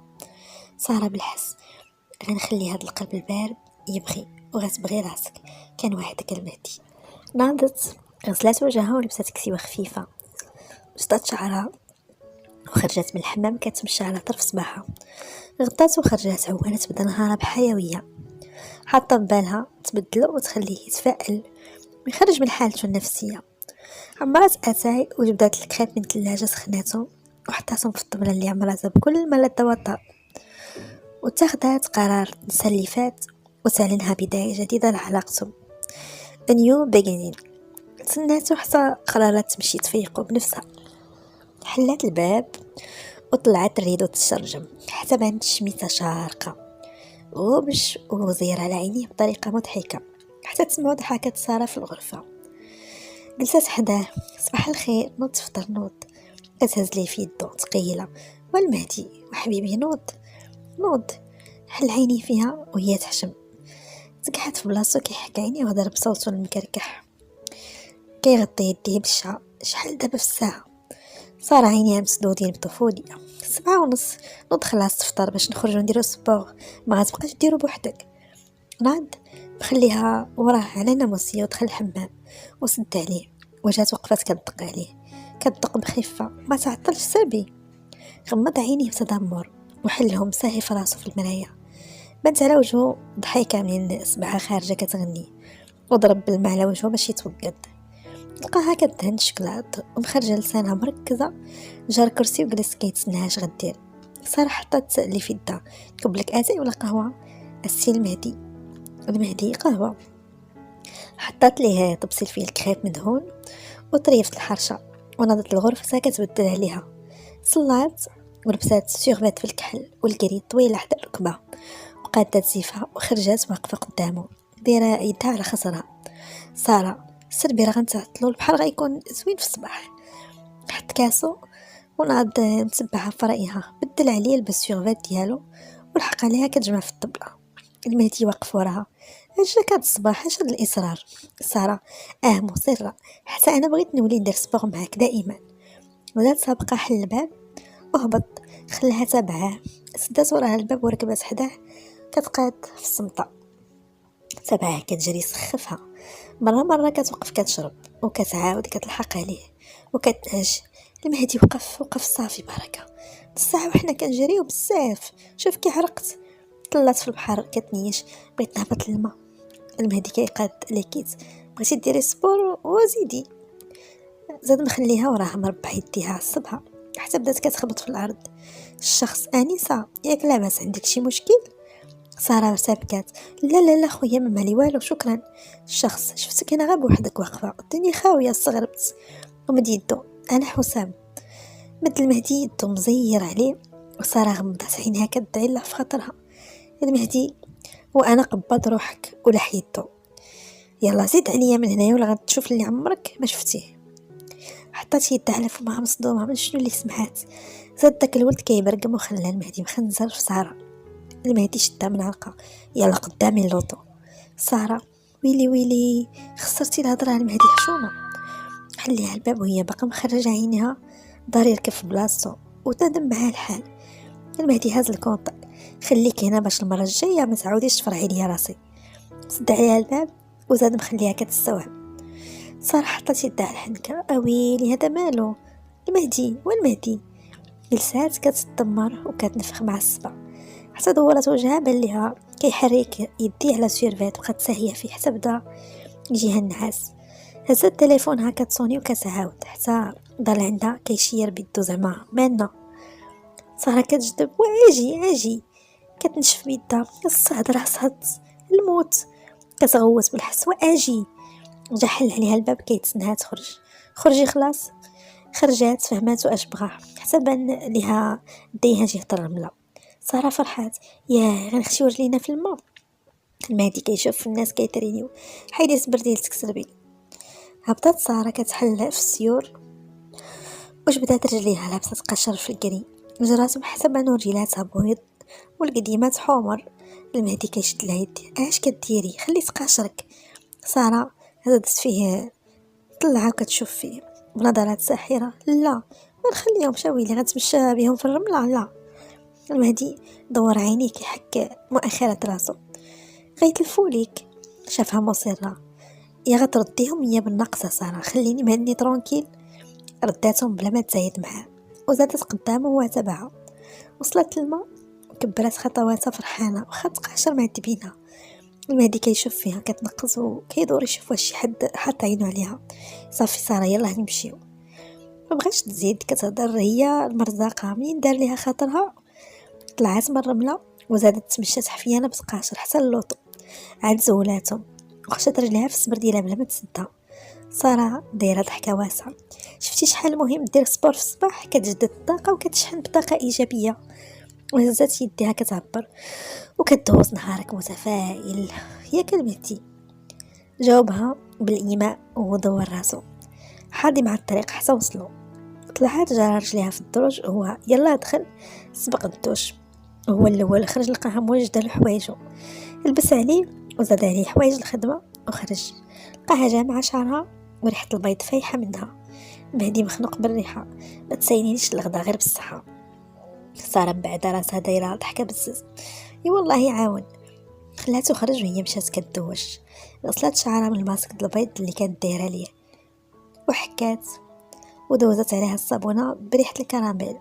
ساره بالحس غنخلي هاد القلب البارد يبغي وغتبغي راسك. كان وحدك المهدي. ناضت غسلات وجهها ولبست كسيوه خفيفه شطات شعرها وخرجت من الحمام كتمشى على طرف صباحها. غطات وخرجت عوانت بدا نهارها بحيويه، حاطه ببالها تبدلو وتخليه يتفائل ويخرج من حالته النفسيه. عمرات اتاي وجبدات الكريب من ثلاجه سخناتهم وحطاتهم في الطبله اللي عمراتها بكل ملذ وطاب. واتخذت قرار تنسى اللي فات وتعلنها بدايه جديده لعلاقتهم. A new beginning. تسناتو حتى قررت تمشي تفيقو بنفسها. حلات الباب وطلعت الريدو تشرجم حتى بانت الشميسه شارقه وبش وزير على عينيه بطريقه مضحكه حتى تسمعوا ضحكات ساره في الغرفه. جلست حداه. صباح الخير. نوض تفطر نوض. كتهز لي في يدو ثقيله. والمهدي وحبيبي نوض. حل عيني فيها وهي تحشم. تقعد في بلاصتو كيحك عينيه وهضر بصوتو المكركح كيغطي يديه بالشعر. شحال دابا في الساعه؟ صار عينيها مسدودين بطفولية. 7:30. نوض خلاص تفطر باش نخرجو نديرو سبور. ما غتبقاش ديرو بوحدك. ناض بخليها وراه على ناموسية ودخل الحمام وسد عليه. وجات وقفات كتدق عليه كتدق بخفة. ما تعطلش سابي. غمض عينيه بتذمر وحلهم ساهي في راسو في المراية. بانت على وجهه ضحكة من سبعة خارجة كتغني وضرب بالماء على وجهه باش يتوقد. لقاها كدهن شكلاط ومخرجه لسانها مركزه. جار كرسي وجلس كيتسناها اش غدير. ساره حطت لي في يدها كبلك اتاي ولا قهوه؟ السي المهدي قهوه. حطت ليه طبسيل فيه الكريب مدهون وطريفت الحرشه ونضت الغرفه ساكت بدل عليها. صلات ولبسات سيغبات في الكحل والكريد طويله حدا الركبه وقادت زيفها وخرجت واقفه قدامه دايره يدها على خصرها. ساره سربي راه غنتعطلو البحر غيكون زوين في الصباح. حط كاسو وناض نتبعها في رايها. بدل عليه البسيغفات ديالو ولحق عليها كتجمع في الطبله. المهدي واقف وراها. اش هاد الصباح؟ اش هاد الاصرار؟ ساره مصره حتى انا بغيت نولي ندير سبور معاك دائما. ولات سابقه حل الباب وهبط خلاها تابعاه. سدات وراها الباب وركبت حداه كتقاد في الصمته. تابعاه كتجري سخفها. مرة كتوقف كتشرب وكتعاود كتلحق عليه وكتنهج. المهدي وقف صافي بركة. الساعة وحنا كنجريو بزاف. شوف كي عرقت. طلعت في البحر كتنيش. بغيت نهبط للما. المهدي كيقاد ليكيت. بغيتي ديري سبور وزيدي. زاد مخليها وراها مربع يديها عصبها حتى بدات كتخبط في الارض. الشخص انسه ياك لاباس عندك شي مشكل؟ ساره ارتبكت. لا خويا ما مالي والو شكرا. الشخص شفتك انا غير بوحدك واقفه الدنيا خاويه. استغربت ومد يدو. انا حسام. مد المهدي يدو مزير عليه وساره غمضت عينيها كدعي الله في خاطرها. المهدي وانا قبض روحك ولح يدو. يلا زيد عليا من هنايا ولا غتشوف اللي عمرك ما شفتيه. حطات يدها على فمها مصدومه من شنو اللي سمعات. زاد داك الولد كيبرقم وخلى المهدي مخنزر في ساره. المهدي شدها من علقه. يلا قدامي اللوطو. ساره ويلي خسرتي الهضره. المهدي حشومه. حليها الباب وهي باقا مخرجه عينيها. دار يركب في بلاصتو وتندم معاه الحال. المهدي هاز الكونط. خليك هنا باش المره الجايه ما تعاوديش تفرعي لي راسي. سد عليها الباب وزاد مخليها كتستوعب. ساره حطت يدها على الحنكه. اويلي هذا مالو؟ المهدي والمهدي. جلسات كتدمر وكتنفخ مع الصبا. حتى دورت وجهها بان ليها كيحرك يديه على سيرفيت بقات ساهيه فيه حتى بدا يجيها النعاس. هزت تليفونها كتصوني وكتعاود حتى ضل عندها كيشير بيدو زعما مالنا. ساره كتجذب واجي كتنشف بيدها الصهد راه صهد الموت. كتغوت بالحس واجي جا حل عليها الباب كيتسناها تخرج. خرجي خلاص. خرجات فهمات واش بغا حتى بان ليها ديها جهه الرمله. ساره فرحات غنختي رجلينا في الماء. المهدي كيشوف الناس كيترينيو حيدي سبرديلتك سربي. هبطت ساره كتحل في السيور واش بدات رجليها لابسه تقشر في الكري. جرات بحسب انو رجلاتها بويض والقديمات حمر. المهدي كيشد لها يدي اش كديري خلي تقاشرك. ساره هزت فيه طلعها وكتشوف فيه بنظرات ساحره. لا ما نخليهم شاويلي غنتمشى بهم في الرمله لا. المهدي دور عينيه كيحك مؤخرة راسو غيتلفوا ليك. شافها مصرة يا غترديهم يا بالنقصة سارة خليني مهني ترونكيل. رداتهم بلا ما تزايد معاه وزادت قدامه وتبعها. وصلت للماء وكبرت خطواتها فرحانة وخا تقاشر مع الدبينة. المهدي كيشوف فيها كتنقص وكيدور يشوف واش شي حد حاط عينو عليها. صافي سارة يلا نمشيو. مبغاش تزيد كتهضر هي المرزاقة منين دار ليها خاطرها. طلعت من الرملة وزادت تمشات حفيانة بتقاشر حتى اللوطو. عاد زولاتهم وخشات رجليها في السبر ديالها بلا ما تسدها. سارة دايره ضحكه واسعه. شفتي شحال مهم دير سبور في الصباح كتجدد الطاقه وكتشحن بطاقه ايجابيه. وهزات يديها كتعبر وكدوز نهارك متفائل يا كلمتي. جاوبها بالايماء ودور راسو حاضي مع الطريق حتى وصلوا. طلعت جرى رجليها في الدرج هو يلا دخل سبق الدوش. هو الاول خرج لقاها موجده لحوايجو لبس عليه وزاد عليه حوايج الخدمه وخرج. لقاها جامعه شعرها وريحه البيض فايحه منها. مهدي مخنوق بالريحه ما تسينيش الغدا غير بالصحه. ساره بعد راسها دايره ضحكه بزز اي والله يعاون. خلاتو خرج وهي مشات كدوش غسلت شعرها من الماسك البيض اللي كانت دايره ليه وحكات ودوزت عليها الصابونه بريحه الكراميل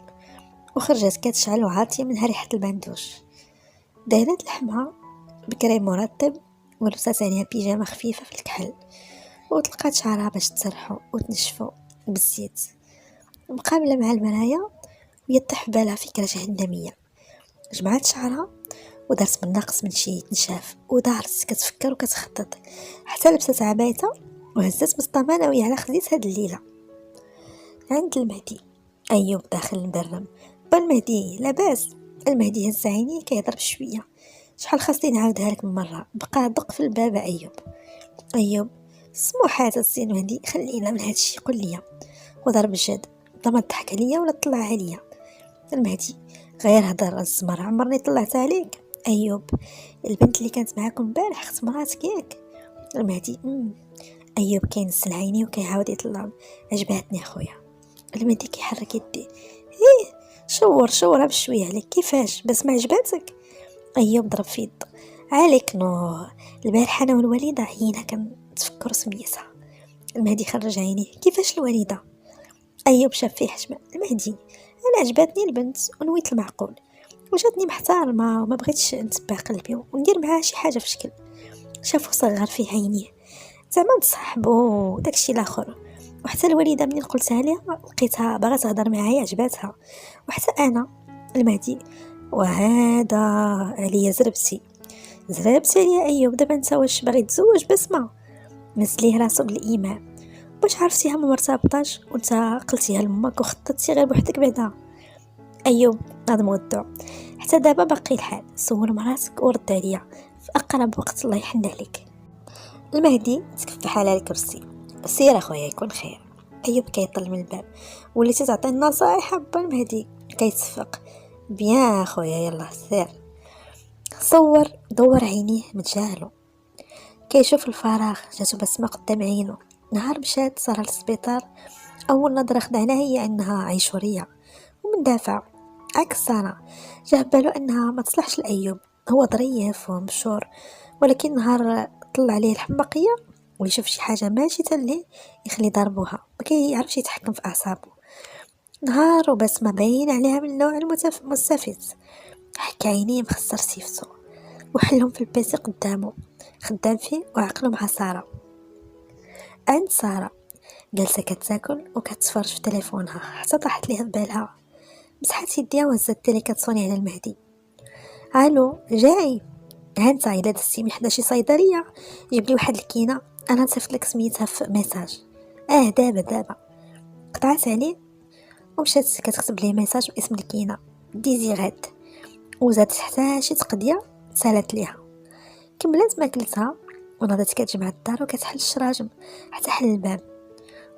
وخرجت كتشعل وعاطيه منها ريحه البندوش. دهنت لحمها بكريم مرطب ولبست عليها بيجامه خفيفه في الكحل وطلقات شعرها باش تسرحو وتنشفو بالزيت. مقابله مع المرايه وهي طيح في بالها فكره جهنميه. جمعت شعرها ودارت بالنقص من شي تنشاف ودارت كتفكر وكتخطط حتى لبست عبايتها وهزت بالطمانه وهي على خديت هاد الليله. عند المهدي ايوب داخل المدرم بالمهدي لاباس. المهدي هز عينيه كيهضر بشويه شحال خاصني نعاودها لك من مره. بقى دق في الباب ايوب سموحات السي المهدي خلينا من هادشي قول لي. وضرب الجد بلا ما تضحك عليا ولا تطلع عليا. المهدي غير هضر الزمر عمرني طلعت عليك. ايوب البنت اللي كانت معاكم امبارح اخت مراتك ياك. المهدي ايوب كينسل عيني وكيعاود يطلع عجباتني اخويا. المهدي كيحرك يدي شورها بشويه عليك كيفاش بس ما عجباتك. ايوب ضرب في يد عليك نور. البارحه انا والوالده عينا كنتفكروا سميتها. المهدي خرج عينيه كيفاش الوالده. ايوب شاف فيه حشمه. المهدي انا عجباتني البنت ونويت المعقول وجاتني محترمه وما بغيتش نتبع قلبي وندير معاها شي حاجه في شكل. شافو صغر فيه عينيه زعما نصاحبو داكشي الاخر. وحتى الوالده منين قلتها ليها لقيتها باغا تهضر معايا عجباتها وحتى انا. المهدي وهذا عليا زربتي يا ايوب دابا انت واش باغي تزوج بسمه. مسليه راسو بالايمان باش عرفتيها ما مرتبطاش وانت قلتيها لامك وخططتي غير بوحدك بعدا. ايوب هذا موضوع حتى دابا باقي الحال سول مراتك ورد عليا في اقرب وقت الله يحن عليك. المهدي تكفح على الكرسي سير اخويا يكون خير. ايوب كيطل من الباب وليتي تعطي النصائح با المهدي كيتصفق بيان اخويا يلا سير. صور دور عينيه متجاهلو كيشوف الفراغ جاتو بسمه قدام عينو. نهار مشات صار للسبيطار اول نظره خدعناها هي انها عيشوريه ومن دافع عكس ساره جاه بالو انها ما تصلحش لايوب. هو ظريف ومشهور ولكن نهار طلع عليه الحماقيه ويشوف شي حاجه ماشي تلي يخلي ضربوها ما كيعرفش يتحكم في اعصابه. نهار وبس ما باين عليها من النوع المستفز حك عينيه مخسر سيفتو وحلهم في البيسي قدامه خدام فيه وعقله مع سارة. عند سارة جالسة كتاكل وكتفرج في تليفونها حتى طاحت ليها ببالها، مسحات يديها وهزت التيلي كتصوني على المهدي. الو جاي، هانت الا دزتي من حدا شي صيدليه جيب لي واحد الكينه، انا نصيفط لك سميتها في ميساج. دابا قطعت عليه ومشات كتكتب ليه ميساج باسم الكينه ديزيغات، وزادت حتى شي تقضيه سالت ليها. كملات ماكلتها ونضت كتجمع الدار وكتحل الشراجم حتى حل الباب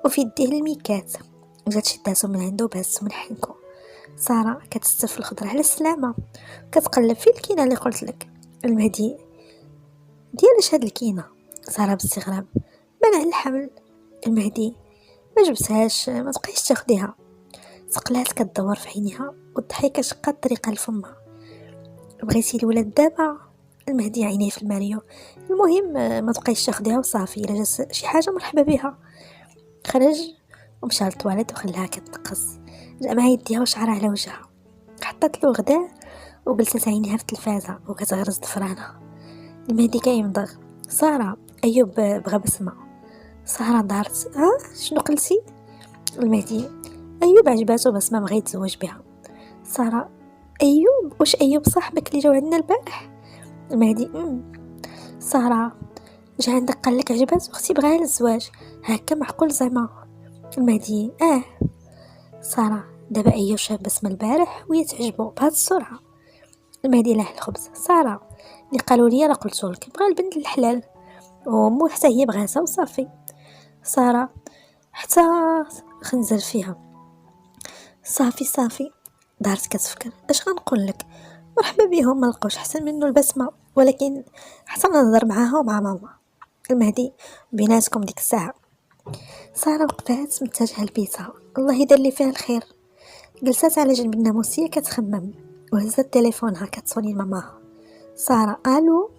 وفي يديه الميكات، جات شداتو من عنده وبهزتو من حنكو. ساره كتستف الخضره على السلامه كتقلب في الكينه اللي قلت لك. المهدي ديالاش هاد الكينه؟ ساره باستغراب. منع الحمل. المهدي ما جبتهاش، ما تبقايش تاخديها. سقلات كتدور في عينيها والضحكه شقات طريقه لفمها. بغيتي الولاد دابا؟ المهدي عينيه في الماريو. المهم ما تبقايش تاخديها وصافي، الا جات شي حاجه مرحبا بها. خرج ومشى للطواليت وخلاها كتنقص، جا مع يديها وشعرها على وجهها، حطت له غداء وجلست عينيها في التلفازه وكتغرز ضفرانها. المهدي كيمضغ. ساره ايوب بغى بسمه. ساره دارت شنو قلتي؟ المهدي ايوب عجباتو بسمه بغى يتزوج بها. ساره ايوب؟ واش ايوب صاحبك اللي جاو عندنا البارح؟ المهدي ساره جا عندك قال لك عجباتو اختي بغاها للزواج هكا معقول زعما؟ المهدي ساره دابا ايوب شاف بسمه البارح وهي تعجبو بهاد السرعه. المهدي لاح الخبز. ساره اللي قالوا لي راه قلت لك بغى البنت الحلال ومو حتى هي بغاتها وصافي. ساره حتى خنزل فيها. صافي دارت كتفكر اش غنقول لك، مرحبا بهم ما لقاوش احسن منه البسمه، ولكن حتى نهضر معاها ومع ماما. المهدي بيناتكم ديك الساعه. ساره وقفات متجهه لبيتها، الله يدير لي فيها الخير. جلست على جنب الناموسيه كتخمم وهزت تليفونها كتصوني لماماها. ساره الو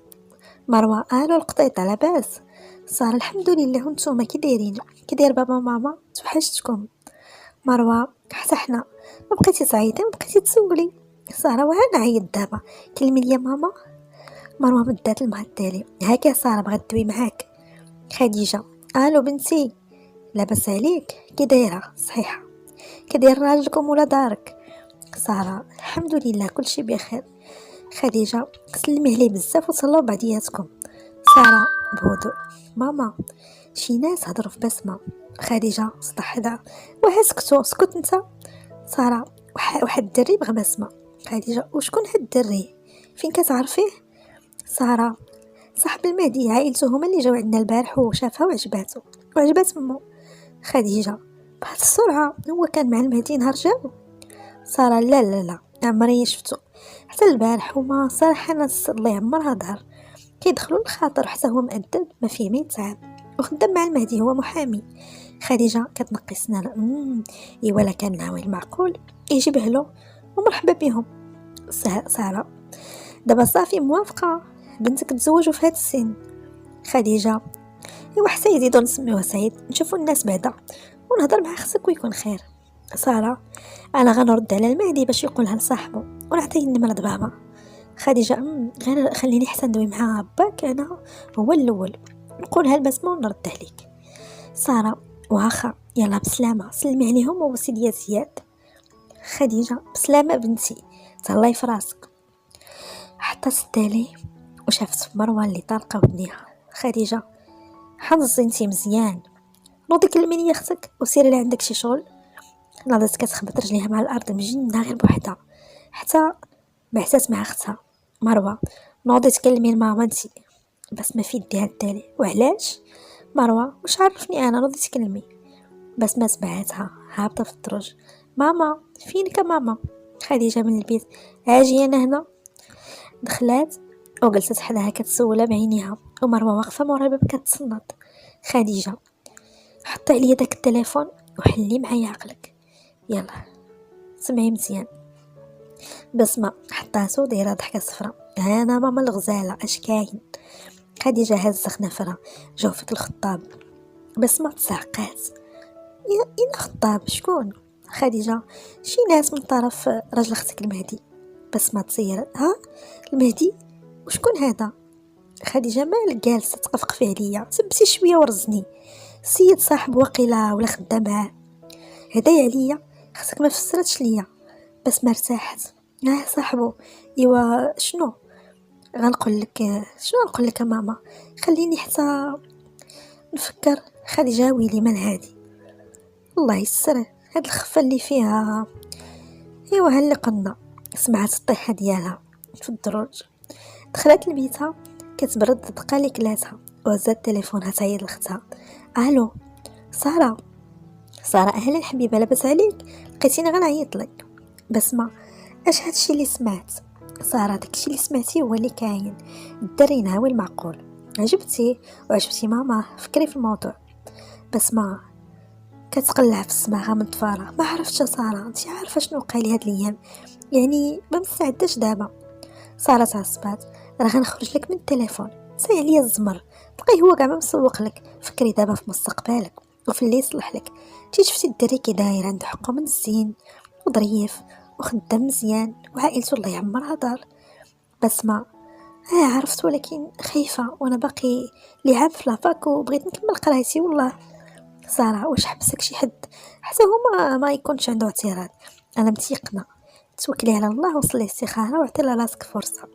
مروه. الو القطيطه لاباس؟ ساره الحمد لله وانتوما كي دايرين؟ كي داير بابا وماما؟ توحشتكم. مروه حتى حنا. ما بقيتي تعيطي ما بقيتي تسولي. ساره وها نعيط دابا كلمي ليا ماما. مروه مدات الماء التالي. هاكا ساره بغات تدوي معاك. خديجه الو بنتي لاباس عليك كي دايره؟ صحيحه. كدير راجلكم ولا دارك؟ ساره الحمد لله كلشي بخير. خديجه سلمي عليه بزاف وصلوا بعدياتكم. ساره بهدوء ماما شي ناس هضروا في بسمه. خديجه استحضر وهسكتوا سكت انت. ساره واحد الدري بغى بسمه. خديجه وشكون هاد الدري؟ فين كتعرفيه؟ ساره صاحب المهدي عائلته هما اللي جاو عندنا البارح وشافها وعجباتو وعجبات مامو. خديجه بهاد السرعه هو كان مع المهدي نهار جاو؟ ساره لا عمري شفتو حتى البارح، وما صراحه ناس الله يعمرها دار كيدخلوا الخاطر حتى هو مؤدب ما فيه ما يتعب وخدام مع المهدي هو محامي. خديجه كتنقي سنانها. ايوا لا كان ناوي المعقول يجيبه له ومرحبا بهم. ساره دابا صافي موافقه بنتك تزوجوا في هذا السن؟ خديجه ايوا حتى يزيدوا نسميوها سعيد نشوفوا الناس بعدا ونهضر مع خصك ويكون خير. ساره انا غنرد على المهدي باش يقولها لصاحبه ونعطيه النمره بابا. خديجه غير خليني حتى ندوي مع باك انا هو الاول نقولها البسمه ونرد عليك. ساره واخا يلا بسلامه سلمي عليهم وبوسي ليا زياد. خديجه بسلامه بنتي تهلاي في راسك. حطت التالي وشافت مروه اللي طالقه ودنيها. خديجه حنظي انتي مزيان نوضي كلميني اختك وسيري اللي عندك شي شغل. ناضت كتخبط رجليها مع الارض مجنه غير بوحدها حتى بعثت مع اختها. مروه نوضي تكلمي الماما انتي. بس ما في يديها التالي. وعلاش؟ مروه واش عرفني انا نوضي تكلمي. بس ما سمعتها هابطه في الدرج. ماما فينك ماما؟ خديجه من البيت اجي انا هنا. دخلات وجلست حداها كتسولها بعينيها ومروه واقفه مورا الباب كتصنت. خديجه حطي عليا داك التليفون وحلي معايا عقلك يلا سمعي مزيان. بسمه حطاتو دايره ضحكه صفراء. انا ماما الغزاله اش كاين؟ خديجه هزه خنافرها. جاو فيك الخطاب. بسمه تسعقات. اين خطاب شكون؟ خديجه شي ناس من طرف راجل اختك المهدي. بس ما تصير ها المهدي وشكون هذا؟ خديجه مالك جالسه تقفقفي عليا؟ سبتي شويه ورزني. السيد صاحب وقيله ولا خدام معاه؟ هدايا عليا خاصك ما فسرتش ليا. بس ما ارتاحت. صاحبو. ايوا شنو غنقول لك؟ شنو نقول لك ماما؟ خليني حتى نفكر. خديجه ويلي من هادي؟ الله يسر هاد الخفه اللي فيها. ايوا هل قلنا. سمعت الطيحه ديالها في الدروج، دخلت لبيتها كتبرد دقالي كلاتها وهزات تليفونها تعيط لختها. الو ساره. ساره اهلا حبيبه، لاباس عليك؟ لقيتيني غنعيط لك. بسمه اش هادشي اللي سمعت؟ ساره داكشي اللي سمعتي هو اللي كاين. الدري ناوي المعقول. عجبتي وعجبتي ماما، فكري في الموضوع. بسمه كتقلع في السماعه من الفراغ. ما عرفتش ساره، انت عارفه شنو وقع لي هاد الايام؟ يعني ما مستعداش دابا. ساره تعصبات. راه غنخرج لك من التليفون، ساي عليا الزمر. تلقيه هو كاع ما مسوق لك. فكري دابا في مستقبلك وفي اللي يصلح لك. تي شفتي الدري كي داير عنده حقه من الزين وظريف وخدام مزيان وعائلته الله يعمرها دار. بسمه عرفت، ولكن خايفه وانا باقي لي عام في لافاك وبغيت نكمل قرايتي والله. ساره واش حبسك شي حد حتى هما ما يكونش عنده اعتراض؟ انا متيقنه. توكلي على الله وصلي استخاره وعطي لراسك فرصه.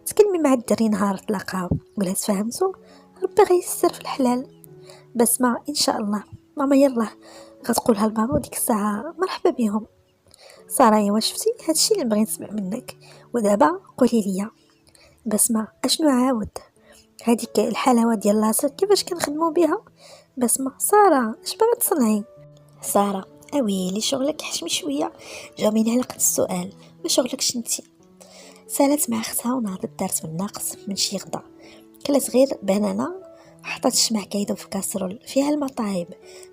تكلمي مع الدري نهار تلاقاو ولا تفاهمتوا ربي غيسر في الحلال. بس ما ان شاء الله. ماما يلا غتقولها لبابا وديك الساعه مرحبا بهم. ساره ايوا شفتي هادشي اللي بغيت نسمع منك، ودابا قولي لي. بس ما اشنو عاود هذيك الحلاوه ديال لاصق كيفاش كنخدموا بها؟ بس ما ساره اش باغا تصنعي؟ ساره اويلي شغلك حشمي شويه، جاوبيني على قد السؤال. ما شغلكش انتي؟ سالت مع اختها وناضت دارت من ناقص من شي غدا. كلات غير بنانه وحطت الشمع كيدو في كاسرول فيها الماء طايب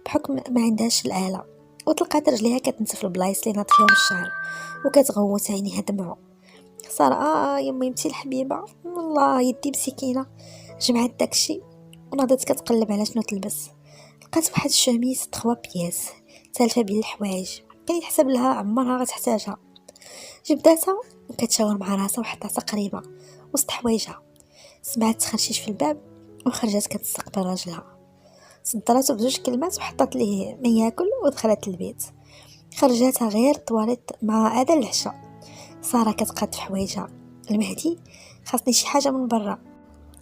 بحكم ما عندهاش الاله، وطلقات رجليها كتنتف البلايص اللي ناط فيهم الشعر وكتغوت عينيها دمعوا. ساره يمتي الحبيبه والله يدي مسكينه. جمعت داكشي وناضت كتقلب على شنو تلبس. لقات واحد الشميس 3 بياس تالفه بين الحوايج، كان يحسب لها عمرها غتحتاجها. جبداتها وكتشاور مع راسها وحطاتها قريبه وسط حوايجها. سمعت تخرشيش في الباب وخرجت كتستقبل راجلها. صدراتو بجوج كلمات وحطت ليه ما ياكل ودخلت البيت. خرجاتها غير طواليت مع هذا العشاء. ساره كتقاد في حوايجها. المهدي خاصني شي حاجه من برا.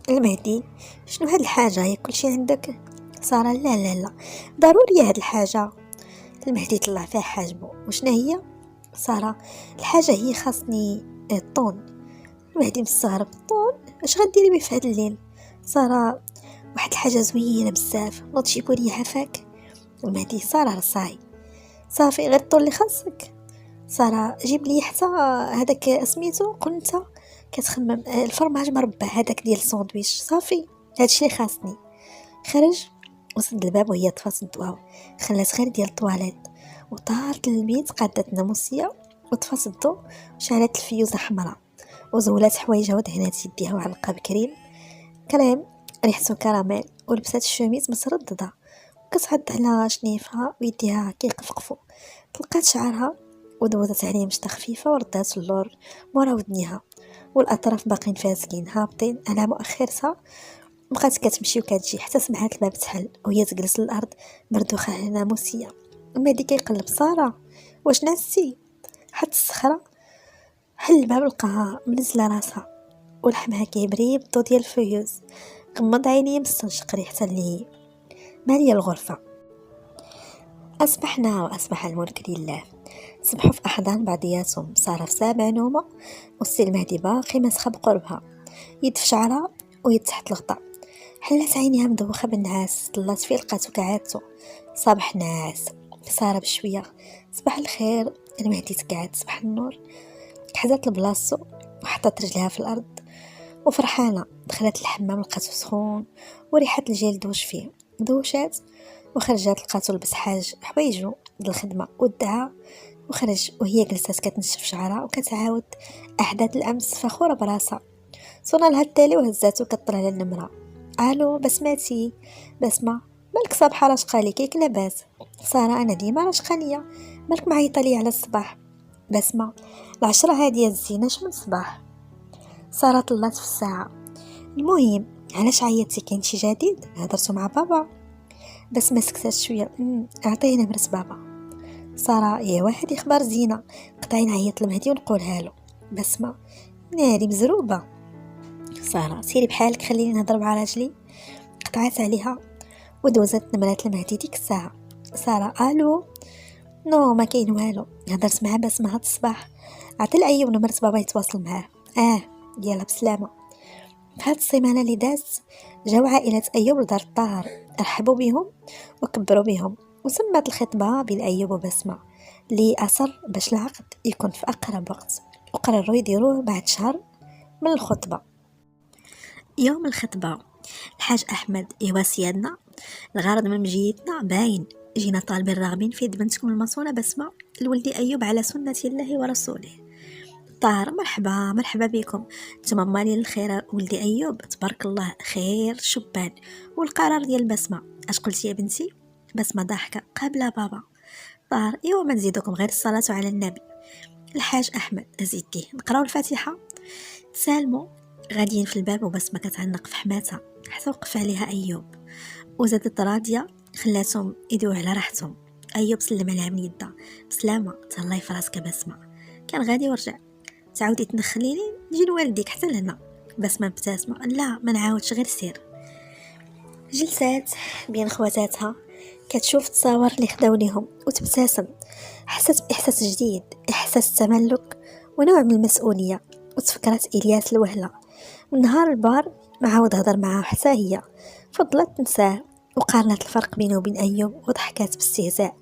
المهدي شنو هاد الحاجه؟ هي كلشي عندك؟ ساره لا لا لا ضروري هاد الحاجه. المهدي طلع فيها حاجبه. وشنا هي؟ ساره الحاجه هي خاصني الطون. المهدي مستغرب. طون اش غديري بيه في هاد الليل؟ ساره واحد الحاجه زوينه بزاف، نوض جيبوا لي عافاك. المهدي ساره رصاي صافي غير الطون اللي خاصك. ساره جيب لي حتى هذاك سميتو قلت كتخمم الفرماج مربع هذاك ديال الساندويتش. صافي هادشي اللي خاصني. خرج وسد الباب وهي طفات الضوء. خلات غير ديال الطواليت وطارت للبيت قادت ناموسيه وطفات الضوء وشعلت الفيوزه حمراء وزولات حوايجها ودهنات يديها وعلقها بكريم ريحته كراميل ولبسات الشميز متردده وكتعض على شنيفها ويديها كيقفقفوا. طلقات شعرها ودوزت عليه مشطه خفيفه وردات اللور مورا ودنيها والاطراف باقين فاسقين هابطين على مؤخرتها. بقات كتمشي وكتجي حتى سمعت الباب تحل وهي تجلس للارض مردوخه ناموسيه. المهدي كيقلب. ساره واش نعستي؟ حط الصخره حل الباب لقاها منزله راسها ولحمها كيبري بالضو ديال الفيوز. غمض عينيه مستنشق ريحه اللي ماليه الغرفه. اصبحنا واصبح الملك لله. سبحوا في احضان بعضياتهم. ساره في سابع نومه والسي المهدي باقي مسخه بقربها، يد في شعرها ويد تحت الغطاء. حلت عينيها مدوخه بالنعاس، طلات فيه لقاتو كعادته صباح ناعس. ساره بشويه صباح الخير. المهدي تقعد. صباح النور. حزات لبلاصتو وحطت رجلها في الارض وفرحانه. دخلت الحمام لقاتو سخون وريحه الجلد دوش فيه. دوشات وخرجت لقاتو لبس حوايجو ديال الخدمه ودعا وخرج وهي جلست كتنشف شعرها وكتعاود احداث الامس فخوره براسها. صونا لها التالي وهزاتو كطلع على النمره. الو بسماتي؟ بسمه مالك صباحه راشقه ليك ياك لاباس؟ ساره انا ديما راشقه ليا، مالك معيطه لي على الصباح؟ بسمة العشرة هادية الزينة من الصباح. سارة طلات في الساعة. المهم علاش عيطتي؟ كاين شي جديد؟ هضرتو مع بابا؟ بسمة سكتات شوية. عطيه نمرة بابا. سارة يا واحد اخبار زينة، قطعي نعيط لمهدي ونقولها له. بسمة ناري مزروبة. سارة سيري بحالك خليني نهضر مع راجلي. قطعت عليها ودوزت نمرات لمهدي ديك الساعة. سارة الو. نو ما كاين والو، هضرت مع بسمة هاد الصباح، عطي لأيوب نمرة بابا يتواصل معاه. يلا بسلامة. في هاد السيمانة اللي دازت جاو عائلة أيوب لدار الطاهر، رحبوا بهم وكبروا بهم، وسمات الخطبة بين أيوب وبسمة اللي أصر باش العقد يكون في أقرب وقت، وقرروا يديروه بعد شهر من الخطبة. يوم الخطبة الحاج أحمد إيوا سيادنا، الغرض من مجيتنا باين، جينا طالبين راغبين في بنتكم المصونة بسمة لولدي أيوب على سنة الله ورسوله. طاهر مرحبا بكم، نتوما مالين الخير ولدي أيوب تبارك الله خير شبان. والقرار ديال بسمة اش قلتي يا بنتي؟ بسمة ضاحكة قابلة بابا. طاهر ايوا ما نزيدكم غير الصلاة على النبي. الحاج أحمد زيدتيه نقراو الفاتحة. تسالموا غاديين في الباب وبسمة كتعنق في حماتها حتى وقف عليها أيوب، وزادت راضية خلاتهم يدوي على راحتهم. أيوب سلم عليها من يدها بسلامة، تهلاي في راسك بسمة، كان غادي ورجع. تعاودي تنخليني نجي لوالديك حتى لهنا. بسمة ابتسامة لا ما نعاودش غير سير. جلسات بين خواتاتها كتشوف تصاور اللي خداو ليهم وتبتسم، حست بإحساس جديد، إحساس تملك ونوع من المسؤولية. وتفكرت إلياس الوهلة من نهار البار ما عاود هضر معاه حتى هي، فضلت تنساه، وقارنت الفرق بينه وبين أيوب وضحكات باستهزاء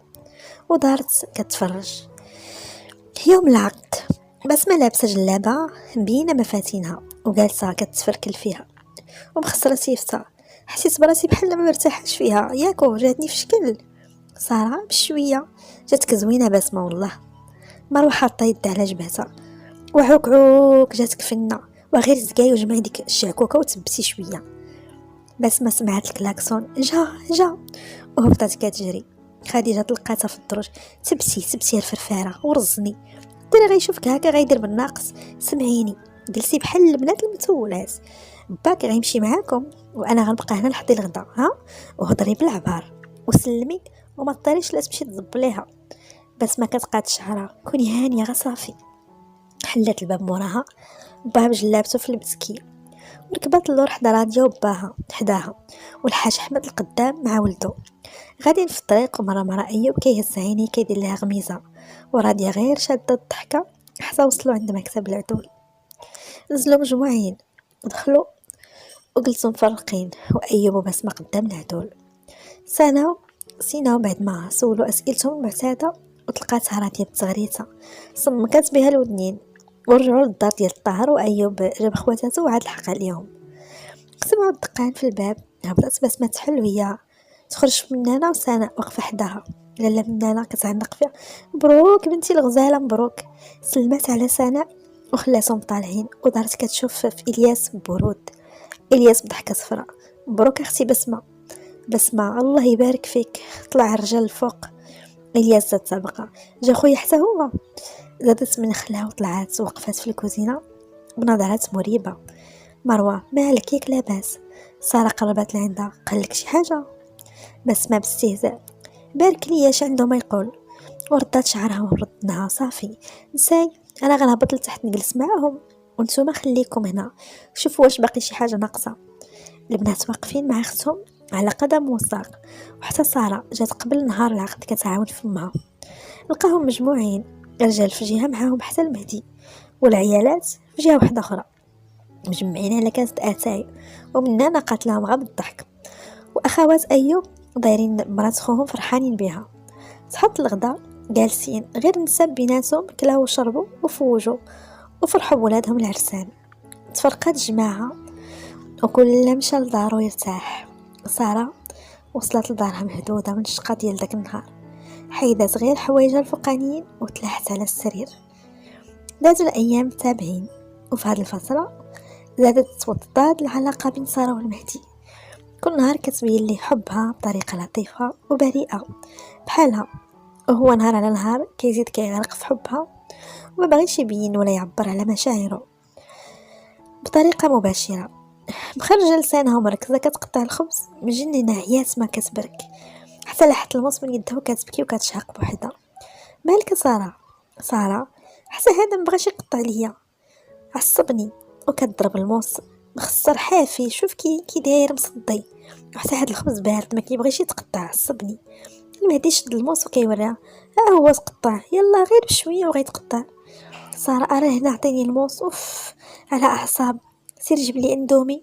ودارت كتفرج. يوم العقد بسمة لابسة جلابة مبينة مفاتينها وجالسة كتفركل فيها ومخسرة سيفتها. حسيت براسي بحال ما مرتاحش فيها، ياكو جاتني في شكل. سارة بشوية جاتك زوينة بسمة والله. مروة حاطة يدها على جبهتها وعوك جاتك فنة، وغير زكاي وجمعي ديك الشعكوكة وتبسي شوية. بسمة سمعت الكلاكسون جا وهبطت كتجري. خديجة تلقاتها في الدرج تبسي الفرفارة ورزني. ترى غيشوفك هكا غيدير بالناقص. سمعيني جلسي بحال البنات المتولات، باك غيمشي معاكم وانا غنبقى هنا لحد الغدا وهضري بالعبار وسلمي وما تطيريش لا تمشي تضب ليها. بس ما كتقاد شعرها كوني هانيه غا صافي. حلات الباب موراها باها بجلابته في المسكي وركبات اللور حدا راديو وباها حداها. والحاج احمد القدام مع ولده غاديين في الطريق، ومره ايوب كيهز عيني كيدير لها غميزه وراديه غير شاده الضحكه حتى وصلوا عند مكتب العدول. نزلوا مجموعين دخلوا وجلسوا مفرقين، وايوب وبسمة قدام العدول. سيناو بعد ما سولوا اسئلتهم المعتاده وتلقاتها راضيه بتغريتها صمكات بها الودنين. ورجعوا للدار ديال الطاهر وايوب جاب خواتاتو وعاد لحق عليهم. سمعوا الدقان في الباب، هبطت بسمة تحل وهي تخرج مننا وسناء واقفه حداها. لاله مننا كتعنق فيها مبروك بنتي الغزاله مبروك. سلمات على سناء وخلاتهم طالعين ودارت كتشوف في الياس ببرود. الياس بضحكه صفراء مبروك اختي بسمة الله يبارك فيك. طلع الرجال الفوق. الياس زاد سابقه جا خويا حتى هو. زادت من خلها وطلعت وقفات في الكوزينه بنظرات مريبه. مروه مالك ياك لاباس؟ ساره قربت لعندها قالك شي حاجه؟ بسمة باستهزاء بارك لي اش عنده ما يقول. وردات شعرها وردناها صافي نساي انا غنهبط لتحت نجلس معاهم وانتوما خليكم هنا شوفوا واش باقي شي حاجه ناقصه. البنات واقفين مع اختهم على قدم وساق، وحتى ساره جات قبل نهار العقد كتعاون فمها. لقاهم مجموعين، الرجال في جهه معاهم حتى المهدي، والعيالات في جهه واحده اخرى مجمعين على كاس اتاي، ومننا قاتلهم غا بالضحك. واخوات ايوب دايرين مرات خوهم فرحانين بها. تحط الغدا جالسين غير نساب بيناتهم كلاو وشربوا وفوجوا وفرحوا بولادهم العرسان. تفرقات الجماعه وكل مشى لدارو يرتاح. ساره وصلت لدارها مهدوده من الشقه ديال داك النهار، حيدات غير حوايجها الفوقانيين وتلاحت على السرير. دازوا الايام تابعين، وفي هذه الفتره زادت تضاد العلاقه بين ساره والمهدي. كل نهار كتبين لي حبها بطريقه لطيفه وبريئه بحالها، وهو نهار على نهار كيزيد كيغرق في حبها وما بغيش يبين ولا يعبر على مشاعره بطريقة مباشرة. مخرجة لسانها ومركزة كتقطع الخبز، مجننة عيات ما كتبرك، حتى لاحت الموس من يدها وكتبكي وكتشهق بوحدها. مالك سارة حتى هذا مبغاش يقطع ليا، عصبني. وكتضرب الموس مخسر حافي، شوف كي داير مصدي، وحتى هاد الخبز بارد ما كيبغيش يتقطع، عصبني. المهدي شد الموس وكيوريها، هو تقطع، يلا غير بشويه وغيتقطع. ساره اراه هنا عطيني الموس، اوف على اعصاب، سير جيب لي اندومي.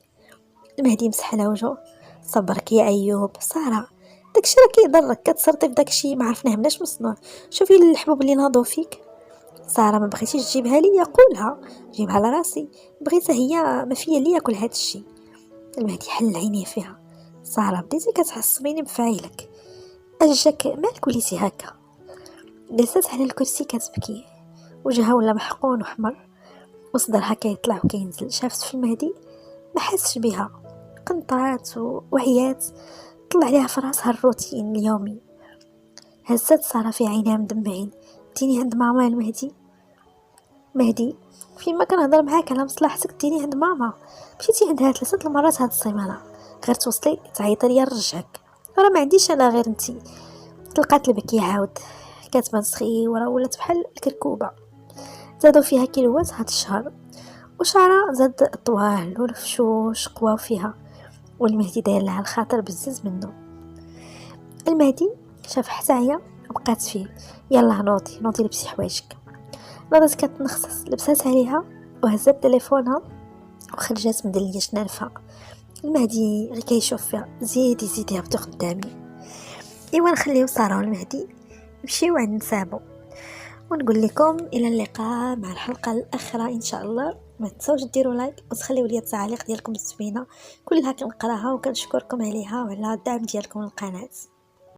المهدي مسح على وجهه، صبرك يا ايوب. ساره داكشي راه كيضرك، كتصرطي في داكشي ما عرفناه مناش مصنوع، شوفي الحبوب اللي ناضوا فيك. ساره ما بغيتيش تجيبها ليا، قولها جيبها لراسي، بغيتها هي ما فيا ليا كل هذا الشيء. المهدي حل عينيه فيها، ساره بديتي كتعصبيني بفعيلك، اجاك مالك وليتي هكا. جلست على الكرسي كتبكي، وجهها ولا محقون وحمر، وصدرها كيطلع وكينزل. شافت في المهدي ما حسش بها، قنطات وعيات، طلع عليها في راسها الروتين اليومي. هزت ساره في عينها مدمعين، ديني عند ماما مهدي فيما كنهضر معاك على مصلحتك ديني عند ماما. مشيتي عندها 3 المرات هاد السيمانه، غير توصلي تعيطي ليا نرجعك، راه ما عنديش انا غير انتي. تلقات البكي عاود، كاتبان سخيوره ولات بحال الكركوبه. زادوا فيها كيلوات هاد الشهر، وشعرها زاد طوال والفشوش قواو فيها، والمهدي داير لها الخاطر بزز منه. المهدي شاف حتى هي وبقات فيه، يلا نوضي لبسي حوايجك. ناضت كتنخصص، لبسات عليها وهزت تليفونها وخرجت مدليه شنانفها. المهدي غير كيشوف فيها، زيدي هبطي قدامي. ايوا نخليو ساره والمهدي نمشيو عند سابو، ونقول لكم الى اللقاء مع الحلقه الاخرى ان شاء الله. ما تنسوش ديروا لايك وتخليو لي التعليق ديالكم الزوينه، كلها كنقراها وكنشكركم عليها وعلى الدعم ديالكم للقناه.